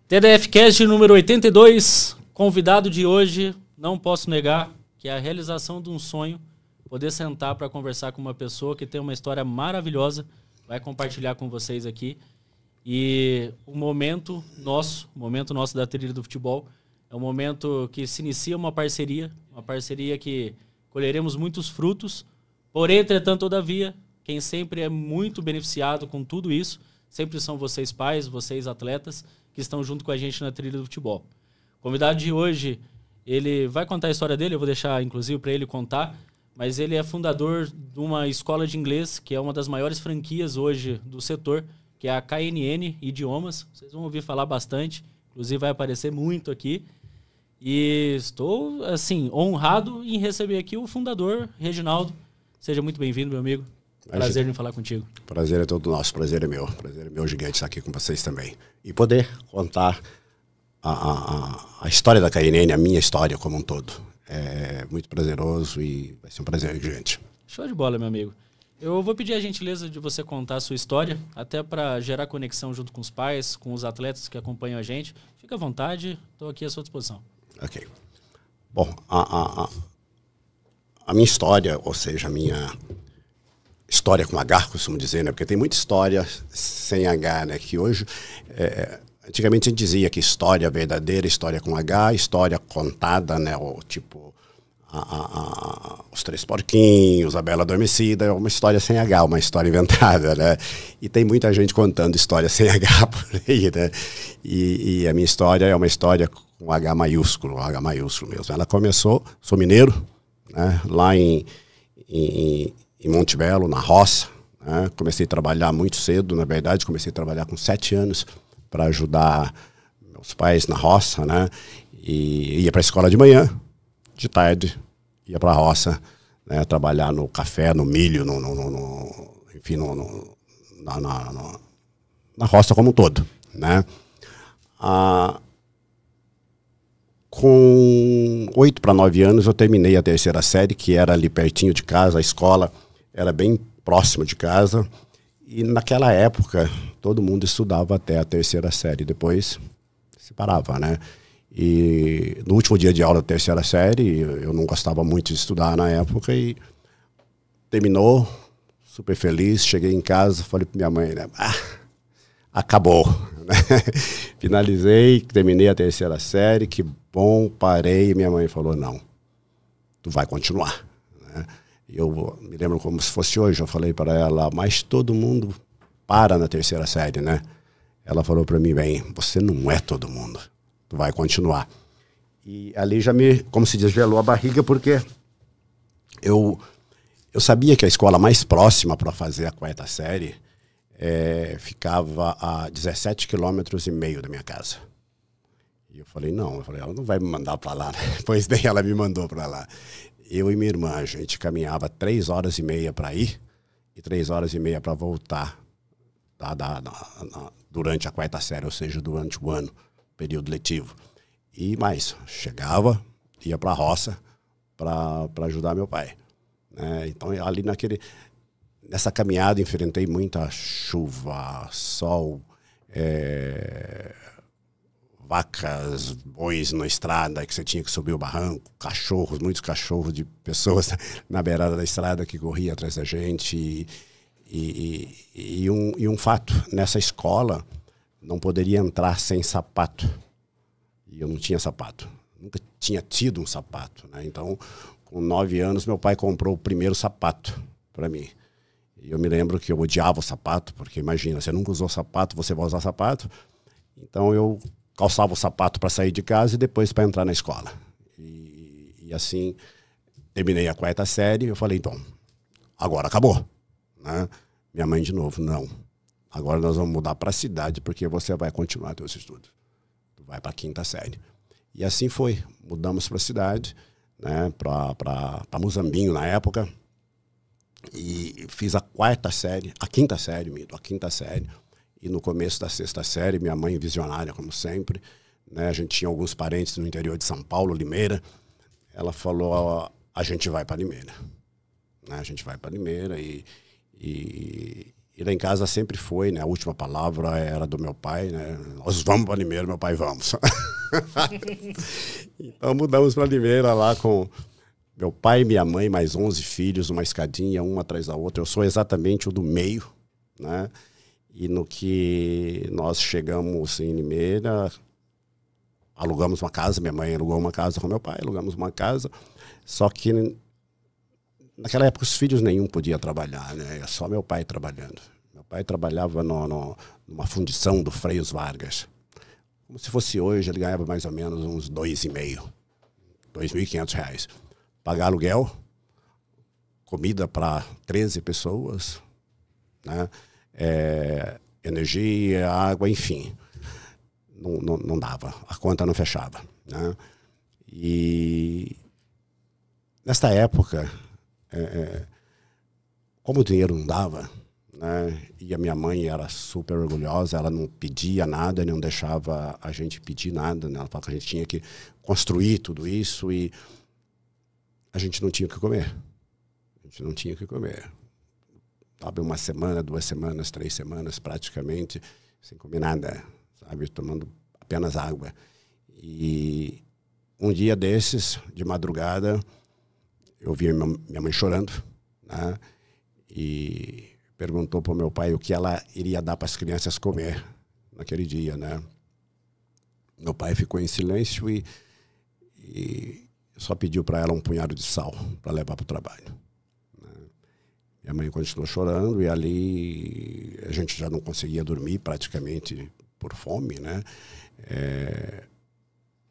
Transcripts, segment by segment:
TDF-Cast número 82, convidado de hoje, não posso negar que é a realização de um sonho, poder sentar para conversar com uma pessoa que tem uma história maravilhosa, vai compartilhar com vocês aqui. E o momento nosso da Trilha do Futebol, é um momento que se inicia uma parceria que colheremos muitos frutos, porém, entretanto, todavia, quem sempre é muito beneficiado com tudo isso, sempre são vocês pais, vocês atletas, que estão junto com a gente na Trilha do Futebol. O convidado de hoje, ele vai contar a história dele, eu vou deixar, inclusive, para ele contar, mas ele é fundador de uma escola de inglês, que é uma das maiores franquias hoje do setor, que é a KNN Idiomas. Vocês vão ouvir falar bastante, inclusive vai aparecer muito aqui. E estou, assim, honrado em receber aqui o fundador, Reginaldo. Seja muito bem-vindo, meu amigo. Prazer em falar contigo. Prazer é todo nosso, prazer é meu. Prazer é meu gigante estar aqui com vocês também. E poder contar a história da KNN, a minha história como um todo. É muito prazeroso e vai ser um prazer gigante. Show de bola, meu amigo. Eu vou pedir a gentileza de você contar a sua história, até para gerar conexão junto com os pais, com os atletas que acompanham a gente. Fica à vontade, estou aqui à sua disposição. Ok. Bom, a minha história, ou seja, a minha história com H, costumo dizer, né? Porque tem muita história sem H, né? Que hoje, antigamente a gente dizia que história verdadeira, história com H, história contada, né? Ou tipo, os Três Porquinhos, a Bela Adormecida, é uma história sem H, uma história inventada, né? E tem muita gente contando história sem H por aí, né? E a minha história é uma história com H maiúsculo mesmo. Ela começou, sou mineiro, né? Lá em Monte Belo, na roça, né? Comecei a trabalhar muito cedo, na verdade, comecei a trabalhar com 7 anos para ajudar meus pais na roça, né? E ia para a escola de manhã, de tarde, ia para a roça, né? Trabalhar no café, no milho, enfim, na roça como um todo, né? Com 8 para 9 anos eu terminei a 3ª série, que era ali pertinho de casa, a escola era bem próxima de casa, e naquela época todo mundo estudava até a 3ª série, depois se parava, né? E no último dia de aula da 3ª série, eu não gostava muito de estudar na época, e terminou, super feliz, cheguei em casa, falei para minha mãe, né? Acabou, né? Finalizei, terminei a 3ª série, que bom, parei, e minha mãe falou, não, tu vai continuar, né? Eu me lembro como se fosse hoje, eu falei para ela, mas todo mundo para na 3ª série, né? Ela falou para mim, bem, você não é todo mundo, tu vai continuar. E ali já me, como se diz, gelou a barriga, porque eu sabia que a escola mais próxima para fazer a 4ª série ficava a 17,5 km da minha casa. E eu falei, ela não vai me mandar para lá, né? Pois daí ela me mandou para lá. Eu e minha irmã, a gente caminhava 3 horas e meia para ir e 3 horas e meia para voltar durante a 4ª série, ou seja, durante o ano, período letivo. E mais, chegava, ia para a roça para ajudar meu pai, né? Então, ali nessa caminhada, enfrentei muita chuva, sol, vacas, bois na estrada, que você tinha que subir o barranco, cachorros, muitos cachorros de pessoas na beirada da estrada que corriam atrás da gente. E um fato, nessa escola não poderia entrar sem sapato. E eu não tinha sapato, nunca tinha tido um sapato, né? Então, com 9 anos, meu pai comprou o primeiro sapato para mim. E eu me lembro que eu odiava o sapato, porque imagina, você nunca usou sapato, você vai usar sapato. Então eu calçava o sapato para sair de casa e depois para entrar na escola. E assim, terminei a 4ª série, eu falei, então, agora acabou, né? Minha mãe de novo, não. Agora nós vamos mudar para a cidade, porque você vai continuar seus estudos. Tu vai para a 5ª série. E assim foi, mudamos para a cidade, né? Para Muzambinho na época. E fiz a 4ª série, a 5ª série. E no começo da 6ª série, minha mãe visionária, como sempre, né? A gente tinha alguns parentes no interior de São Paulo, Limeira. Ela falou, a gente vai para Limeira. Né? A gente vai para Limeira e E lá em casa sempre foi, né? A última palavra era do meu pai, né? Nós vamos para Limeira, meu pai, vamos. Então mudamos para Limeira lá com meu pai e minha mãe, mais 11 filhos, uma escadinha, uma atrás da outra. Eu sou exatamente o do meio, né? E no que nós chegamos em Limeira, alugamos uma casa, minha mãe alugou uma casa com meu pai, alugamos uma casa, só que naquela época os filhos nenhum podia trabalhar, né? É só meu pai trabalhando. Meu pai trabalhava numa fundição do Freios Vargas. Como se fosse hoje, ele ganhava mais ou menos uns R$ 2.500. Pagar aluguel, comida para 13 pessoas, né? Energia, água, enfim. Não dava, a conta não fechava, né? E nesta época, como o dinheiro não dava, né? E a minha mãe era super orgulhosa, ela não pedia nada, não deixava a gente pedir nada, né? Ela falava que a gente tinha que construir tudo isso e a gente não tinha o que comer. A gente não tinha o que comer. Sabe, uma semana, 2 semanas, 3 semanas, praticamente, sem comer nada, sabe, tomando apenas água. E um dia desses, de madrugada, eu vi minha mãe chorando, né? E perguntou para o meu pai o que ela iria dar para as crianças comer naquele dia, né? Meu pai ficou em silêncio e só pediu para ela um punhado de sal para levar para o trabalho. Minha mãe continuou chorando e ali a gente já não conseguia dormir praticamente por fome, né?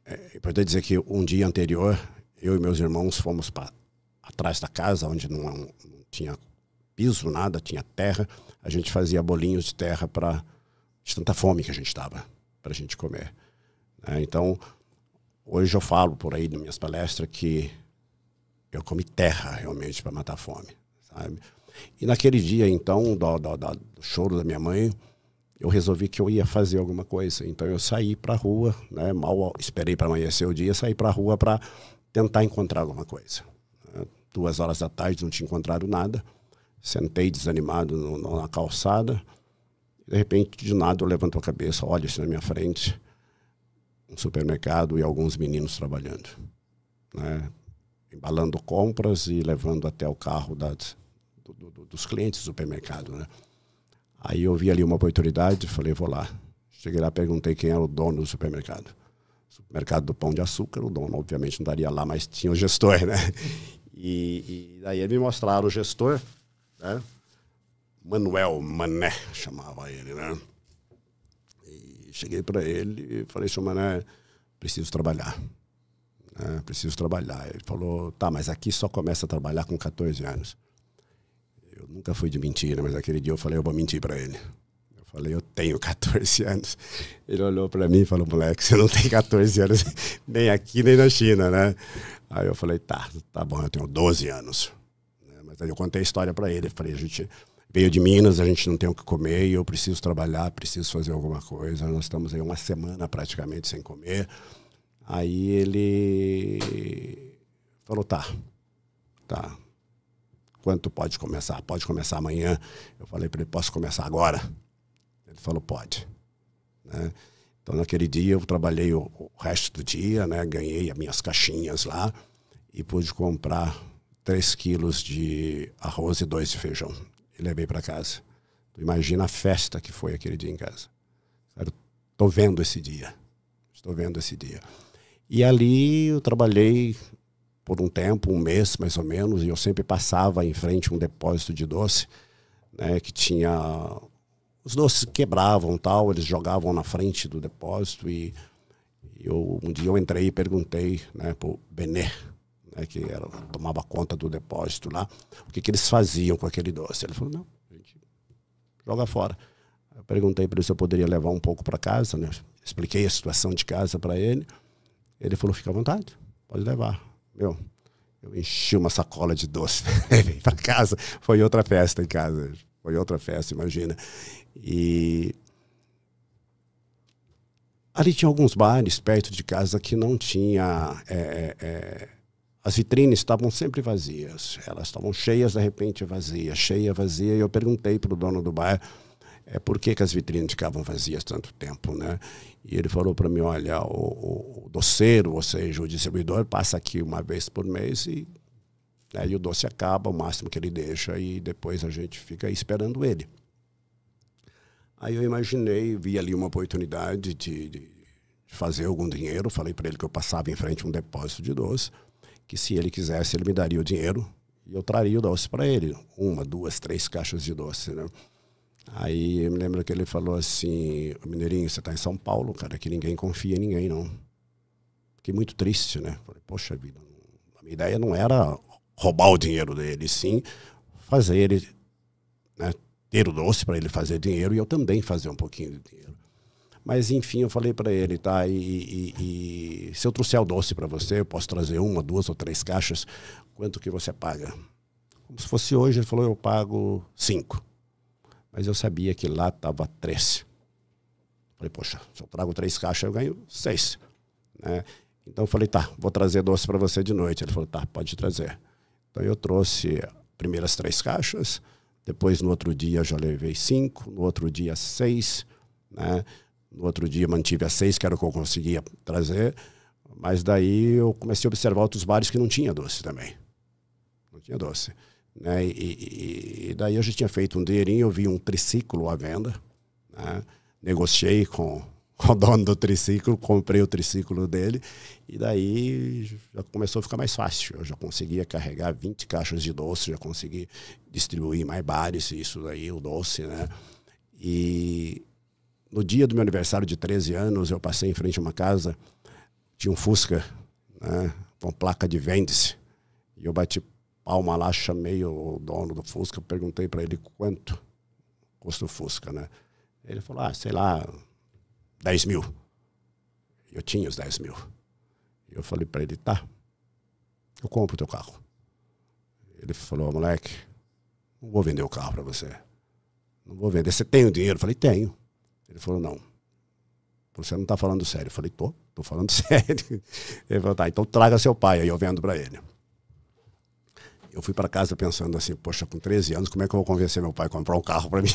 É importante dizer que um dia anterior, eu e meus irmãos fomos para atrás da casa, onde não tinha piso, nada, tinha terra. A gente fazia bolinhos de terra de tanta fome que a gente estava, para a gente comer. Então, hoje eu falo por aí nas minhas palestras que eu comi terra realmente para matar a fome, sabe? E naquele dia, então, do choro da minha mãe, eu resolvi que eu ia fazer alguma coisa. Então eu saí para a rua, né? Mal esperei para amanhecer o dia, saí para a rua para tentar encontrar alguma coisa. 2 horas da tarde, não tinha encontrado nada. Sentei desanimado na calçada. E de repente, de nada, eu levanto a cabeça, olho assim na minha frente, um supermercado e alguns meninos trabalhando, né? Embalando compras e levando até o carro dos clientes do supermercado, né? Aí eu vi ali uma oportunidade, falei, vou lá. Cheguei lá, perguntei quem era o dono do supermercado. Supermercado do Pão de Açúcar, o dono obviamente não estaria lá, mas tinha o gestor, né? E daí eles me mostraram o gestor, né? Manuel Mané, chamava ele, né? E cheguei para ele e falei, senhor Mané, preciso trabalhar. Preciso trabalhar. Ele falou, tá, mas aqui só começa a trabalhar com 14 anos. Eu nunca fui de mentira, mas aquele dia eu falei, eu vou mentir para ele. Eu falei, eu tenho 14 anos. Ele olhou para mim e falou, moleque, você não tem 14 anos nem aqui nem na China, né? Aí eu falei, tá bom, eu tenho 12 anos. Mas aí eu contei a história para ele. Eu falei, a gente veio de Minas, a gente não tem o que comer e eu preciso trabalhar, preciso fazer alguma coisa. Nós estamos aí 1 semana praticamente sem comer. Aí ele falou, tá. Quanto pode começar? Pode começar amanhã. Eu falei para ele, posso começar agora? Ele falou, pode. Né? Então, naquele dia, eu trabalhei o resto do dia, né? Ganhei as minhas caixinhas lá e pude comprar 3 quilos de arroz e 2 de feijão. E levei para casa. Tu imagina a festa que foi aquele dia em casa. Estou vendo esse dia. E ali eu trabalhei por um tempo, 1 mês mais ou menos, e eu sempre passava em frente a um depósito de doce, né, que tinha... Os doces quebravam, tal, eles jogavam na frente do depósito e um dia eu entrei e perguntei, né, para o Benê, né, que tomava conta do depósito lá, o que eles faziam com aquele doce. Ele falou, não, a gente joga fora. Eu perguntei para ele se eu poderia levar um pouco para casa, né? Expliquei a situação de casa para ele. Ele falou, fica à vontade, pode levar. Eu enchi uma sacola de doce, levei para casa. Foi outra festa em casa. Foi outra festa, imagina. E ali tinha alguns bares perto de casa que não tinha as vitrines estavam sempre vazias. Elas estavam cheias, de repente vazia, cheia, vazia. E eu perguntei para o dono do bar por que as vitrines ficavam vazias tanto tempo, né? E ele falou para mim, olha, o doceiro, ou seja, o distribuidor, passa aqui uma vez por mês e aí o doce acaba, o máximo que ele deixa, e depois a gente fica aí esperando ele. Aí eu imaginei, vi ali uma oportunidade de fazer algum dinheiro. Falei para ele que eu passava em frente a um depósito de doce, que se ele quisesse, ele me daria o dinheiro e eu traria o doce para ele. 1, 2, 3 caixas de doce, né? Aí eu me lembro que ele falou assim, Mineirinho, você está em São Paulo, cara, que ninguém confia em ninguém, não. Fiquei muito triste, né? Falei, poxa vida, a minha ideia não era roubar o dinheiro dele, sim fazer ele, né, ter o doce para ele fazer dinheiro e eu também fazer um pouquinho de dinheiro. Mas, enfim, eu falei para ele, tá, e se eu trouxer o doce para você, eu posso trazer 1, 2 ou 3 caixas, quanto que você paga? Como se fosse hoje, ele falou, eu pago 5. Mas eu sabia que lá estava 3. Falei, poxa, se eu trago 3 caixas, eu ganho 6. Né? Então eu falei, tá, vou trazer doce para você de noite. Ele falou, tá, pode trazer. Então eu trouxe as primeiras 3 caixas, depois no outro dia já levei 5, no outro dia 6, né? No outro dia mantive as 6, que era o que eu conseguia trazer, mas daí eu comecei a observar outros bares que não tinha doce também. Não tinha doce. Né? E daí eu já tinha feito um dinheirinho, eu vi um triciclo à venda, né? Negociei com o dono do triciclo, comprei o triciclo dele e daí já começou a ficar mais fácil. Eu já conseguia carregar 20 caixas de doce, já consegui distribuir mais bares, isso daí, o doce, né? E no dia do meu aniversário de 13 anos, eu passei em frente a uma casa, tinha um Fusca, né, com placa de vende-se, e eu bati palma lá, chamei o dono do Fusca, perguntei para ele quanto custa o Fusca, né? Ele falou, sei lá, 10 mil. Eu tinha os 10 mil. Eu falei para ele, tá, eu compro o teu carro. Ele falou, moleque, não vou vender o carro para você. Não vou vender. Você tem o dinheiro? Eu falei, tenho. Ele falou, não. Você não está falando sério. Eu falei, tô falando sério. Ele falou, tá, então traga seu pai, aí eu vendo para ele. Eu fui para casa pensando assim, poxa, com 13 anos, como é que eu vou convencer meu pai a comprar um carro para mim?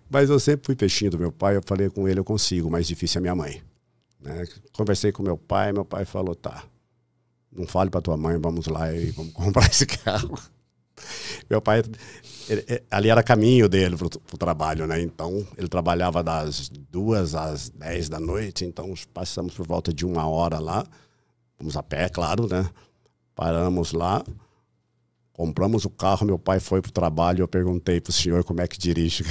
Mas eu sempre fui peixinho do meu pai, eu falei com ele, eu consigo, o mais difícil é minha mãe. Né? Conversei com meu pai falou, tá, não fale para tua mãe, vamos lá e vamos comprar esse carro. Meu pai, ali era caminho dele pro trabalho, né? Então, ele trabalhava das 2 às 10 da noite, então passamos por volta de 1 hora lá, fomos a pé, claro, né? Paramos lá, compramos o carro, meu pai foi pro trabalho, eu perguntei pro senhor como é que dirige.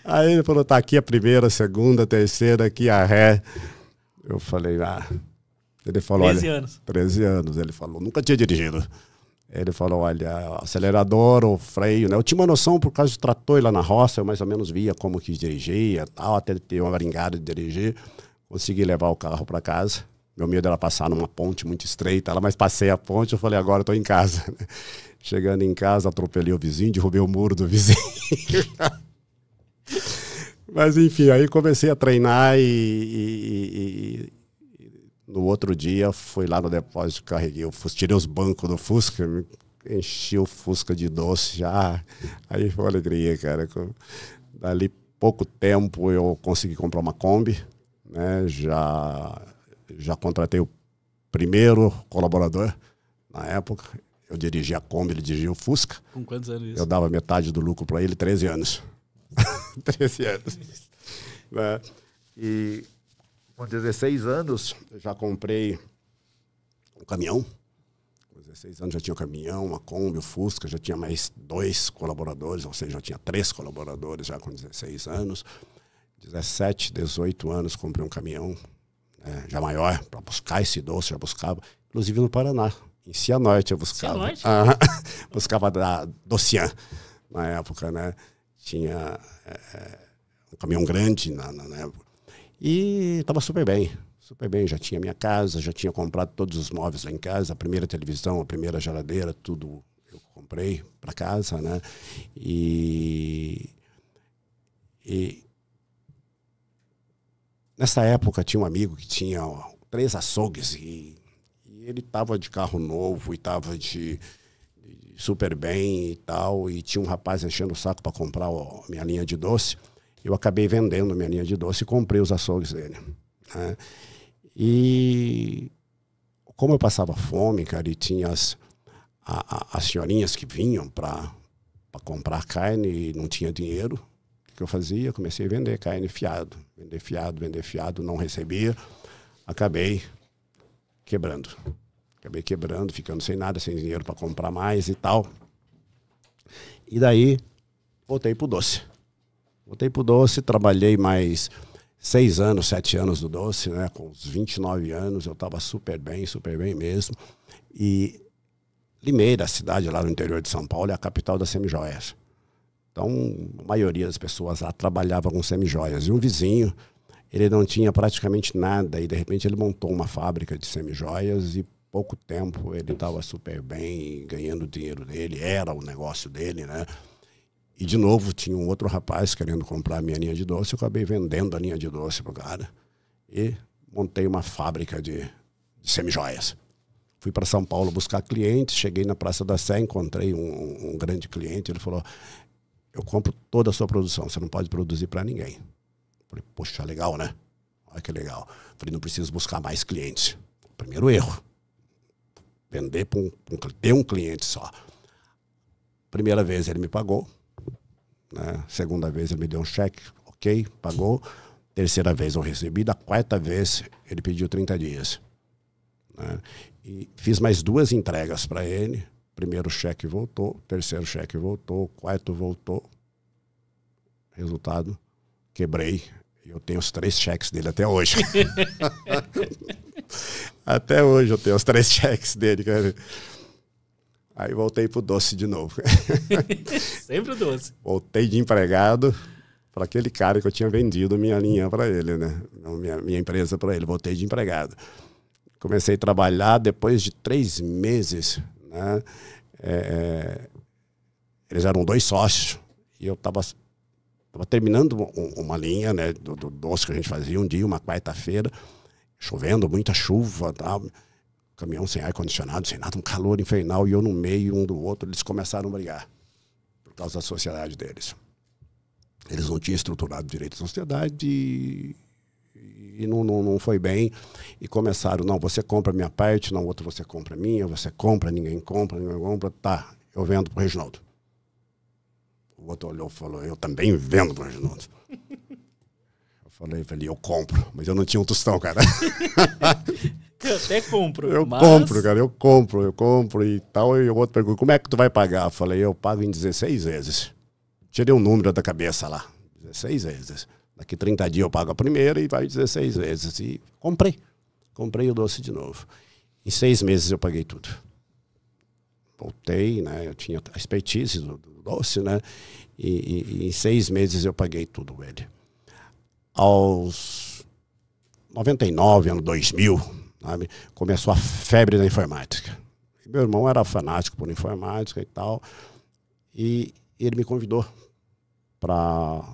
Aí ele falou, tá aqui a primeira, a segunda, a terceira, aqui a ré. Eu falei, Ele falou, 13 anos. 13 anos, ele falou, nunca tinha dirigido. Ele falou, olha, acelerador, o freio, né? Eu tinha uma noção por causa do trator lá na roça, eu mais ou menos via como que dirigia, tal, até ter uma gringada de dirigir. Consegui levar o carro para casa. Meu medo era passar numa ponte muito estreita, mas passei a ponte, eu falei, agora eu tô em casa. Chegando em casa, atropelei o vizinho, derrubei o muro do vizinho. Mas enfim, aí comecei a treinar e no outro dia fui lá no depósito, carreguei, tirei os bancos do Fusca, enchi o Fusca de doce já. Aí foi uma alegria, cara. Dali pouco tempo eu consegui comprar uma Kombi, né? Já contratei o primeiro colaborador na época. Eu dirigia a Kombi, ele dirigia o Fusca. Com quantos anos isso? Eu dava metade do lucro para ele, 13 anos. 13 anos. Né? E com 16 anos, eu já comprei um caminhão. Com 16 anos já tinha um caminhão, uma Kombi, o Fusca, já tinha mais 2 colaboradores, ou seja, já tinha 3 colaboradores já com 16 anos. 17, 18 anos, comprei um caminhão, né, já maior, para buscar esse doce, já buscava, inclusive no Paraná. Em Cianorte eu buscava. Cianorte? Buscava da Docian, na época, né? Tinha um caminhão grande na época. E estava super bem, já tinha minha casa, já tinha comprado todos os móveis lá em casa, a primeira televisão, a primeira geladeira, tudo eu comprei para casa, né? E nessa época tinha um amigo que tinha 3 açougues. E ele tava de carro novo e tava super bem e tal. E tinha um rapaz enchendo o saco para comprar minha linha de doce. Eu acabei vendendo minha linha de doce e comprei os açougues dele. Né? E como eu passava fome, cara, e tinha as senhorinhas que vinham para comprar carne e não tinha dinheiro, o que eu fazia? Comecei a vender carne fiado. Vender fiado, não recebia. Acabei quebrando, ficando sem nada, sem dinheiro para comprar mais e tal. E daí, voltei pro doce. Trabalhei mais 6 anos, 7 anos do doce, né? Com uns 29 anos, eu estava super bem mesmo. E Limeira, a cidade lá no interior de São Paulo, é a capital das semijoias. Então, a maioria das pessoas lá trabalhava com semijoias. E um vizinho, ele não tinha praticamente nada, e de repente ele montou uma fábrica de semijoias e pouco tempo ele estava super bem, ganhando dinheiro dele, era o negócio dele, né? E de novo tinha um outro rapaz querendo comprar a minha linha de doce, eu acabei vendendo a linha de doce pro cara e montei uma fábrica de semijoias. Fui para São Paulo buscar clientes, cheguei na Praça da Sé, encontrei um grande cliente, ele falou, eu compro toda a sua produção, você não pode produzir para ninguém. Falei, poxa, legal, né? Olha que legal. Falei, não preciso buscar mais clientes. Primeiro erro. Vender para ter um cliente só. Primeira vez ele me pagou. Né? Segunda vez ele me deu um cheque. Ok, pagou. Terceira vez eu recebi. Da 4ª vez ele pediu 30 dias. Né? E fiz mais 2 entregas para ele. Primeiro cheque voltou. Terceiro cheque voltou. Quarto voltou. Resultado, quebrei. Eu tenho os 3 cheques dele até hoje. Até hoje eu tenho os 3 cheques dele, cara. Aí voltei pro doce de novo. Sempre o doce. Voltei de empregado para aquele cara que eu tinha vendido minha linha para ele, né? Minha empresa para ele. Voltei de empregado. Comecei a trabalhar depois de 3 meses, né? Eles eram 2 sócios e eu estava terminando uma linha, né, do doce que a gente fazia um dia, uma quarta-feira, chovendo, muita chuva, tal, caminhão sem ar-condicionado, sem nada, um calor infernal, e eu no meio, um do outro, eles começaram a brigar por causa da sociedade deles. Eles não tinham estruturado direito a sociedade e não foi bem, e começaram, não, você compra a minha parte, não, outro você compra a minha, você compra, ninguém compra, tá, eu vendo pro Reginaldo. O outro olhou e falou, eu também vendo pro Reginaldo. Eu falei, eu compro, mas eu não tinha um tostão, cara. Eu até compro. Compro, cara, eu compro e tal. E o outro perguntou, como é que tu vai pagar? Eu falei, eu pago em 16 vezes. Tirei um número da cabeça lá, 16 vezes. Daqui 30 dias eu pago a primeira e vai 16 vezes. E comprei o doce de novo. Em 6 meses eu paguei tudo. Voltei, né? Eu tinha a expertise do doce, né? E em 6 meses eu paguei tudo ele. Aos 99, ano 2000, sabe? Começou a febre da informática. E meu irmão era fanático por informática e tal. E ele me convidou para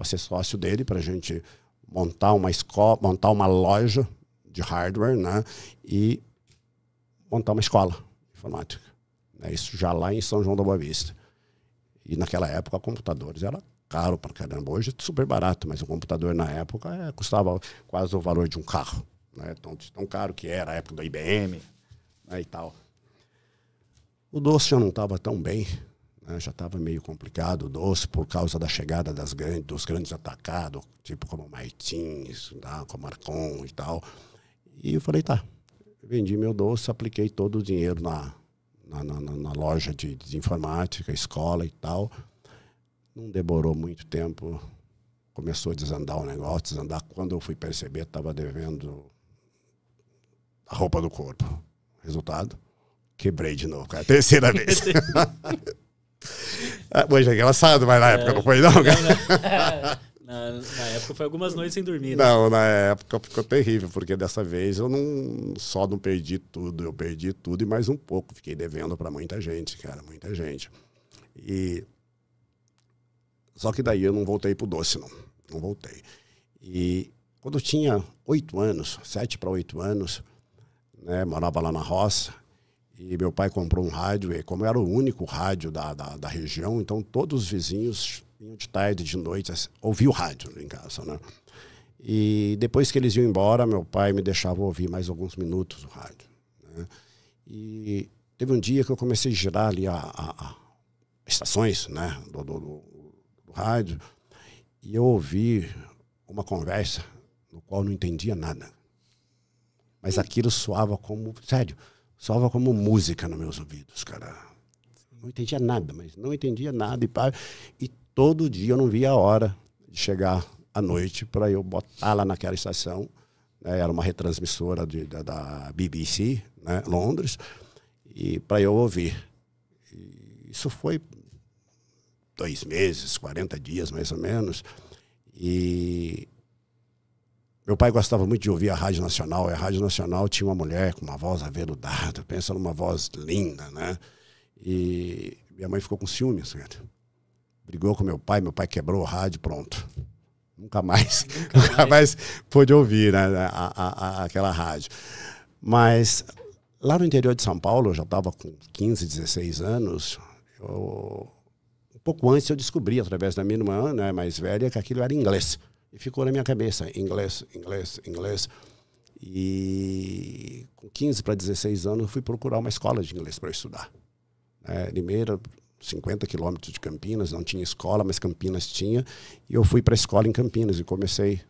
ser sócio dele, para a gente montar uma escola, montar uma loja de hardware, né? E montar uma escola de informática. Isso já lá em São João da Boa Vista. E naquela época, computadores era caro pra caramba. Hoje é super barato, mas o computador na época custava quase o valor de um carro. Né? Tão caro que era a época da IBM, né, e tal. O doce já não estava tão bem, né? Já estava meio complicado o doce por causa da chegada dos grandes atacados, tipo como Martins, tá? Como Arcon e tal. E eu falei, tá, vendi meu doce, apliquei todo o dinheiro na loja de informática, escola e tal. Não demorou muito tempo, começou a desandar o negócio, Quando eu fui perceber, estava devendo a roupa do corpo. Resultado, quebrei de novo, cara. 3ª vez. Hoje é engraçado, mas na época não foi não, cara. Na época foi algumas noites sem dormir. Né? Não, na época ficou terrível, porque dessa vez eu não perdi tudo, eu perdi tudo e mais um pouco. Fiquei devendo para muita gente, cara, muita gente. Só que daí eu não voltei pro doce, não voltei. E quando eu tinha 8 anos, 7 para 8 anos, né, morava lá na roça, e meu pai comprou um rádio, e como era o único rádio da região, então todos os vizinhos vinham de tarde, de noite, ouviam o rádio em casa, né? E depois que eles iam embora, meu pai me deixava ouvir mais alguns minutos o rádio, né? E teve um dia que eu comecei a girar ali as estações, né, do rádio, e eu ouvi uma conversa no qual eu não entendia nada. Mas aquilo soava como, sério, soava como música nos meus ouvidos, cara. Não entendia nada, mas não entendia nada. E todo dia eu não via a hora de chegar à noite para eu botar lá naquela estação, né? Era uma retransmissora da BBC, né, Londres, e para eu ouvir. E isso foi 2 meses, 40 dias mais ou menos. E meu pai gostava muito de ouvir a Rádio Nacional, e a Rádio Nacional tinha uma mulher com uma voz aveludada, pensa numa voz linda, né? E minha mãe ficou com ciúmes, cara. Brigou com meu pai quebrou o rádio, pronto. Nunca mais pôde ouvir, né, aquela rádio. Mas lá no interior de São Paulo, eu já estava com 15, 16 anos, um pouco antes eu descobri, através da minha irmã, né, mais velha, que aquilo era inglês. E ficou na minha cabeça, inglês, inglês, inglês. E com 15 para 16 anos, eu fui procurar uma escola de inglês para estudar. Limeira, 50 quilômetros de Campinas, não tinha escola, mas Campinas tinha. E eu fui para a escola em Campinas e comecei,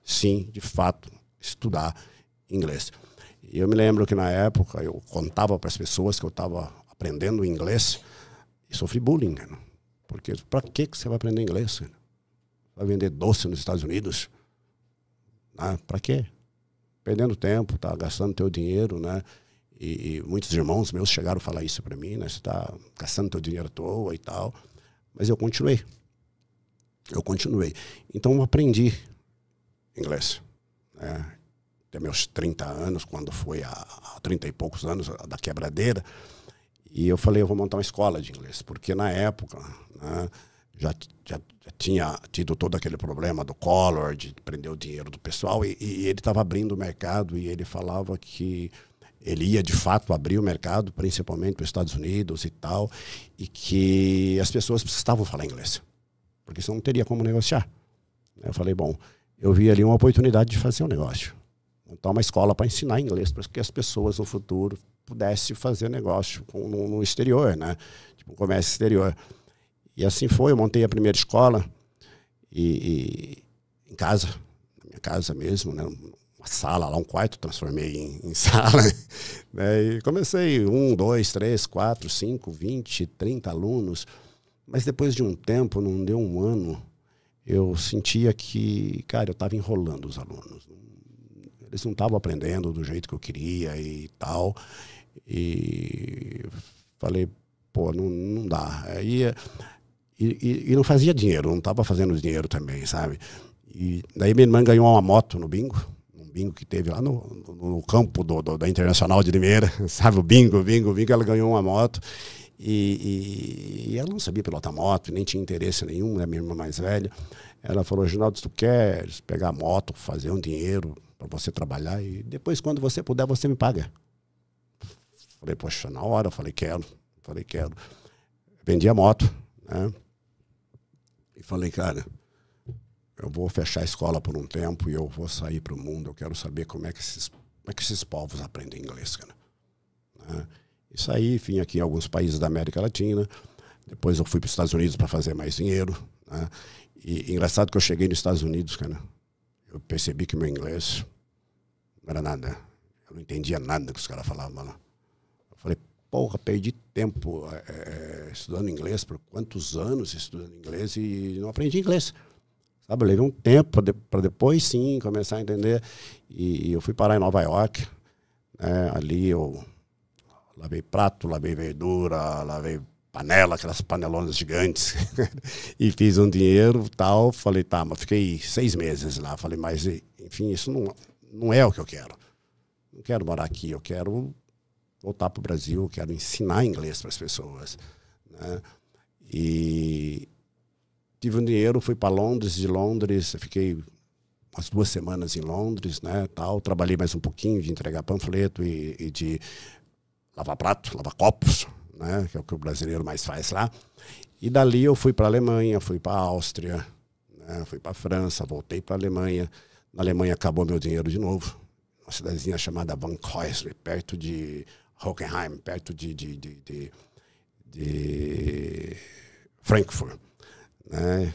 sim, de fato, estudar inglês. E eu me lembro que na época eu contava para as pessoas que eu estava aprendendo inglês e sofri bullying, né? Porque para que você vai aprender inglês? Né? Vai vender doce nos Estados Unidos? Né? Para quê? Perdendo tempo, tá gastando teu dinheiro, né? E muitos irmãos meus chegaram a falar isso para mim, né? Você está gastando teu dinheiro à toa e tal. Mas eu continuei. Então eu aprendi inglês, né? Até meus 30 anos, quando foi há 30 e poucos anos da quebradeira. E eu falei, eu vou montar uma escola de inglês. Porque na época, né, já tinha tido todo aquele problema do Collor, de prender o dinheiro do pessoal. E ele estava abrindo o mercado e ele falava que ele ia, de fato, abrir o mercado, principalmente para os Estados Unidos e tal, e que as pessoas precisavam falar inglês, porque senão não teria como negociar. Eu falei, bom, eu vi ali uma oportunidade de fazer um negócio, montar uma escola para ensinar inglês, para que as pessoas no futuro pudessem fazer negócio no exterior, né? Tipo, um comércio exterior. E assim foi, eu montei a primeira escola, e em casa, na minha casa mesmo, né? Uma sala lá, um quarto, transformei em sala, né? E comecei 1, 2, 3, 4, 5, 20, 30 alunos, mas depois de um tempo, não deu um ano, eu sentia que, cara, eu estava enrolando os alunos, eles não estavam aprendendo do jeito que eu queria e tal, e falei, pô, não dá, e não fazia dinheiro, não estava fazendo dinheiro também, sabe? E daí minha irmã ganhou uma moto no bingo que teve lá no campo da Internacional de Limeira, sabe, o bingo, ela ganhou uma moto e ela não sabia pilotar moto, nem tinha interesse nenhum, né, minha irmã mais velha. Ela falou, Ginaldo, se tu queres pegar a moto, fazer um dinheiro para você trabalhar e depois, quando você puder, você me paga. Falei, poxa, na hora, quero. Vendi a moto, né, e falei, cara, eu vou fechar a escola por um tempo e eu vou sair para o mundo. Eu quero saber como é que esses povos aprendem inglês, cara. Né? E saí, vim aqui em alguns países da América Latina. Depois eu fui para os Estados Unidos para fazer mais dinheiro. Né? E engraçado que eu cheguei nos Estados Unidos, cara. Eu percebi que meu inglês não era nada. Eu não entendia nada que os caras falavam lá. Eu falei, porra, perdi tempo estudando inglês. Por quantos anos estudando inglês e não aprendi inglês. Sabe, eu levei um tempo para depois, sim, começar a entender. E eu fui parar em Nova York. Né? Ali eu lavei prato, lavei verdura, lavei panela, aquelas panelonas gigantes. E fiz um dinheiro e tal. Falei, tá, mas fiquei 6 meses lá. Falei, mas, enfim, isso não é o que eu quero. Não quero morar aqui, eu quero voltar para o Brasil, eu quero ensinar inglês para as pessoas. Né? E tive um dinheiro, fui para Londres, de Londres, fiquei umas 2 semanas em Londres, né, tal. Trabalhei mais um pouquinho de entregar panfleto e de lavar prato, lavar copos, né, que é o que o brasileiro mais faz lá. E dali eu fui para a Alemanha, fui para a Áustria, né, fui para a França, voltei para a Alemanha. Na Alemanha acabou meu dinheiro de novo. Uma cidadezinha chamada Wankhäusl, perto de Hockenheim, perto de Frankfurt, né?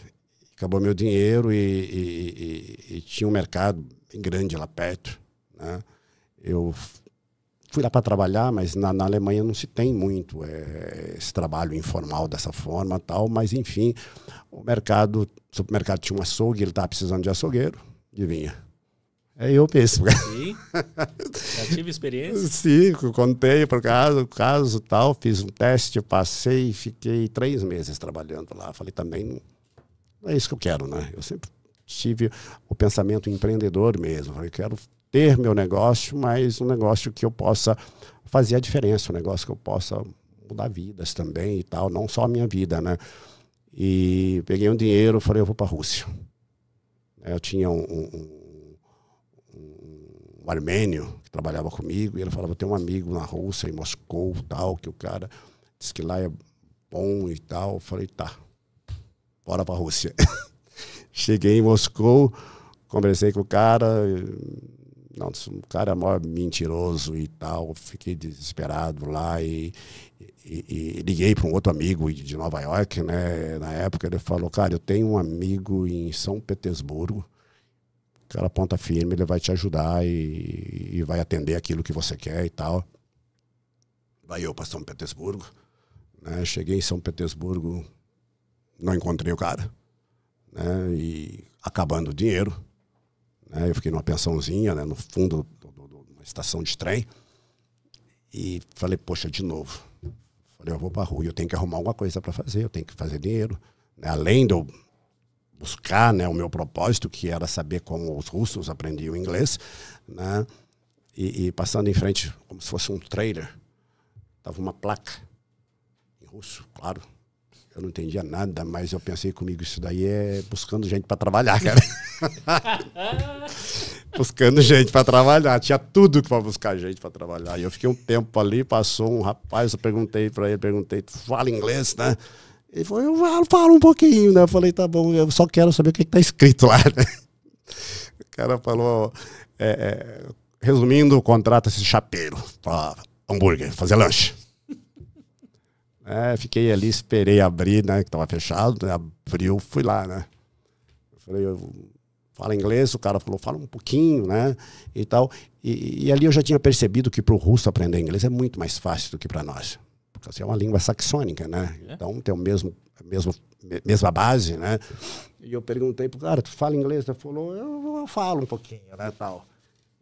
Acabou meu dinheiro e tinha um mercado bem grande lá perto, né? Eu fui lá para trabalhar, mas na Alemanha não se tem muito esse trabalho informal dessa forma, tal. Mas enfim, o supermercado tinha um açougue, ele estava precisando de açougueiro, adivinha? É eu mesmo. Sim. Já tive experiência? Sim, contei por caso tal, fiz um teste, passei, fiquei 3 meses trabalhando lá. Falei, também não é isso que eu quero, né? Eu sempre tive o pensamento empreendedor mesmo. Falei, quero ter meu negócio, mas um negócio que eu possa fazer a diferença, um negócio que eu possa mudar vidas também e tal, não só a minha vida, né? E peguei um dinheiro, falei, eu vou para a Rússia. Eu tinha um armênio que trabalhava comigo e ele falava, tem um amigo na Rússia, em Moscou, tal, que o cara disse que lá é bom e tal. Eu falei, tá, bora pra Rússia. Cheguei em Moscou, conversei com o cara, não, o cara é maior mentiroso e tal, fiquei desesperado lá e liguei para um outro amigo de Nova York, né? Na época ele falou, cara, eu tenho um amigo em São Petersburgo, cara, ponta firme, ele vai te ajudar e vai atender aquilo que você quer e tal. Vai eu para São Petersburgo, né? Cheguei em São Petersburgo, não encontrei o cara, né? E acabando o dinheiro, né? Eu fiquei numa pensãozinha, né? No fundo de uma estação de trem e falei, poxa, de novo. Falei, eu vou para a rua, eu tenho que arrumar alguma coisa para fazer, eu tenho que fazer dinheiro, né? Além de eu buscar, né, o meu propósito, que era saber como os russos aprendiam inglês, né? E passando em frente, como se fosse um trailer, estava uma placa em russo, claro. Eu não entendia nada, mas eu pensei comigo, isso daí é buscando gente para trabalhar, cara. Buscando gente para trabalhar. Tinha tudo para buscar gente para trabalhar. E eu fiquei um tempo ali, passou um rapaz, eu perguntei para ele, tu fala inglês, né? Ele falou, eu falo um pouquinho, né? Eu falei, tá bom, eu só quero saber o que está escrito lá, né? O cara falou, resumindo, contrata-se chapeiro para hambúrguer, fazer lanche. Fiquei ali, esperei abrir, né? Que estava fechado, né? Abriu, fui lá, né? Eu falei, fala inglês, o cara falou, fala um pouquinho, né? E tal. E ali eu já tinha percebido que para o russo aprender inglês é muito mais fácil do que para nós. Porque assim, é uma língua saxônica, né? Então tem a mesma base, né? E eu perguntei pro cara, tu fala inglês? Ele falou, eu falo um pouquinho, né, tal.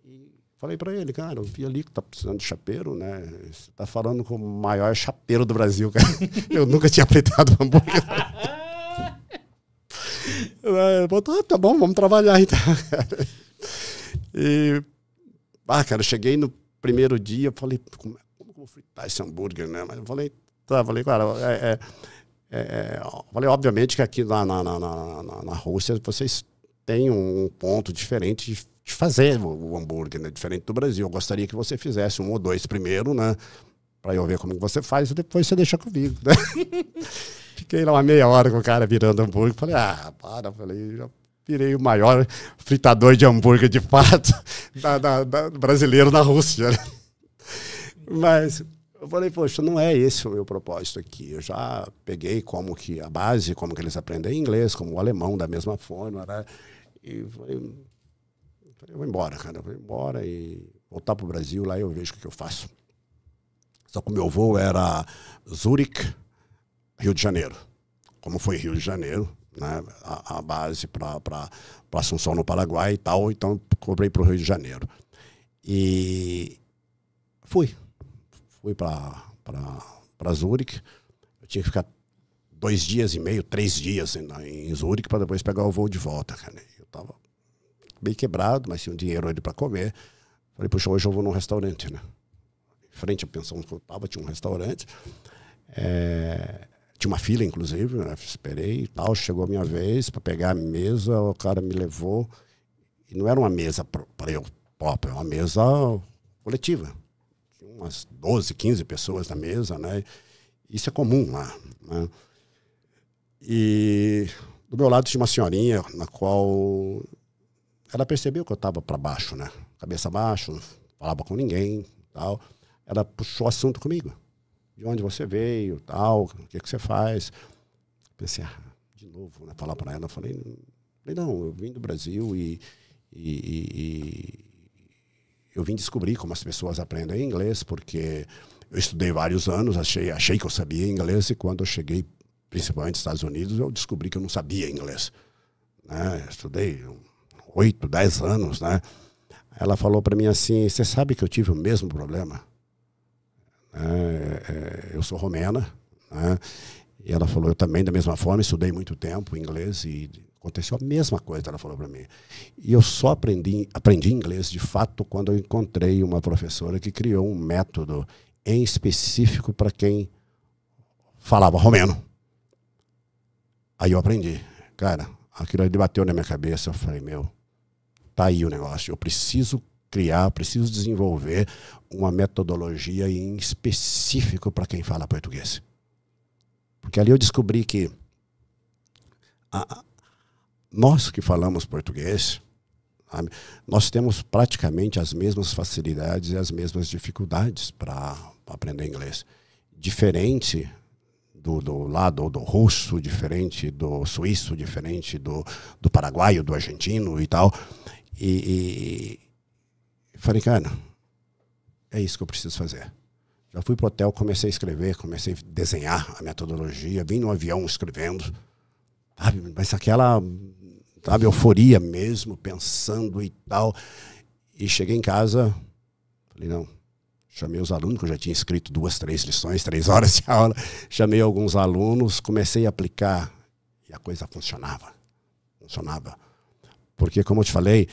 E falei para ele, cara, eu vi ali que tá precisando de chapeiro, né? Você tá falando com o maior chapeiro do Brasil, cara. Eu nunca tinha fritado hambúrguer. Ele falou, tá bom, vamos trabalhar então, cara. E, cara, eu cheguei no primeiro dia, eu falei, como vou fritar esse hambúrguer, né? Mas eu falei, cara, falei, obviamente que aqui na Rússia vocês têm um ponto diferente de fazer o hambúrguer, né? Diferente do Brasil. Eu gostaria que você fizesse 1 ou 2 primeiro, né? Para eu ver como que você faz e depois você deixa comigo, né? Fiquei lá uma meia hora com o cara virando hambúrguer. Falei, falei, já virei o maior fritador de hambúrguer de fato brasileiro na Rússia, né? Mas eu falei, poxa, não é esse o meu propósito aqui. Eu já peguei como que a base, como que eles aprendem inglês, como o alemão, da mesma forma, né? E falei, eu vou embora, cara. Eu vou embora e voltar para o Brasil, lá eu vejo o que eu faço. Só que o meu voo era Zurique, Rio de Janeiro. Como foi Rio de Janeiro, né? A base para Assunção, no Paraguai e tal, então eu cobrei para o Rio de Janeiro. E fui para Zurique. Eu tinha que ficar 2 dias e meio, 3 dias em Zurique para depois pegar o voo de volta, cara. Eu estava bem quebrado, mas tinha um dinheiro ali para comer. Falei, puxa, hoje eu vou num restaurante, né? Em frente à pensão que eu estava, tinha um restaurante. Tinha uma fila, inclusive, né? Esperei e tal. Chegou a minha vez para pegar a mesa, o cara me levou E não era uma mesa para eu próprio, era uma mesa coletiva. Tinha umas 12, 15 pessoas na mesa, né? Isso é comum lá, né? E do meu lado tinha uma senhorinha na qual ela percebeu que eu estava para baixo, né? Cabeça baixa, não falava com ninguém, tal. Ela puxou assunto comigo. De onde você veio, tal, o que você faz? Pensei, de novo, né? Falar para ela. Eu falei, não, eu vim do Brasil e eu vim descobrir como as pessoas aprendem inglês, porque eu estudei vários anos, achei que eu sabia inglês, e quando eu cheguei, principalmente nos Estados Unidos, eu descobri que eu não sabia inglês. Né? Estudei 8, 10 anos, né? Ela falou para mim assim, você sabe que eu tive o mesmo problema? Eu sou romena, né? E ela falou, eu também da mesma forma, estudei muito tempo inglês e aconteceu a mesma coisa, ela falou para mim. E eu só aprendi inglês de fato quando eu encontrei uma professora que criou um método em específico para quem falava romeno. Aí eu aprendi. Cara, aquilo ali bateu na minha cabeça, eu falei, tá aí o negócio, eu preciso criar, preciso desenvolver uma metodologia em específico para quem fala português. Porque ali eu descobri que nós que falamos português, sabe, nós temos praticamente as mesmas facilidades e as mesmas dificuldades para aprender inglês. Diferente do lado do russo, diferente do suíço, diferente do paraguaio, do argentino e tal. E falei, cara, é isso que eu preciso fazer. Já fui pro hotel, comecei a escrever, comecei a desenhar a metodologia, vim no avião escrevendo, sabe? Mas aquela, sabe, euforia mesmo, pensando e tal. E cheguei em casa, falei, não, chamei os alunos, que eu já tinha escrito 2, 3 lições, 3 horas de aula, chamei alguns alunos, comecei a aplicar e a coisa funcionava. Porque, como eu te falei,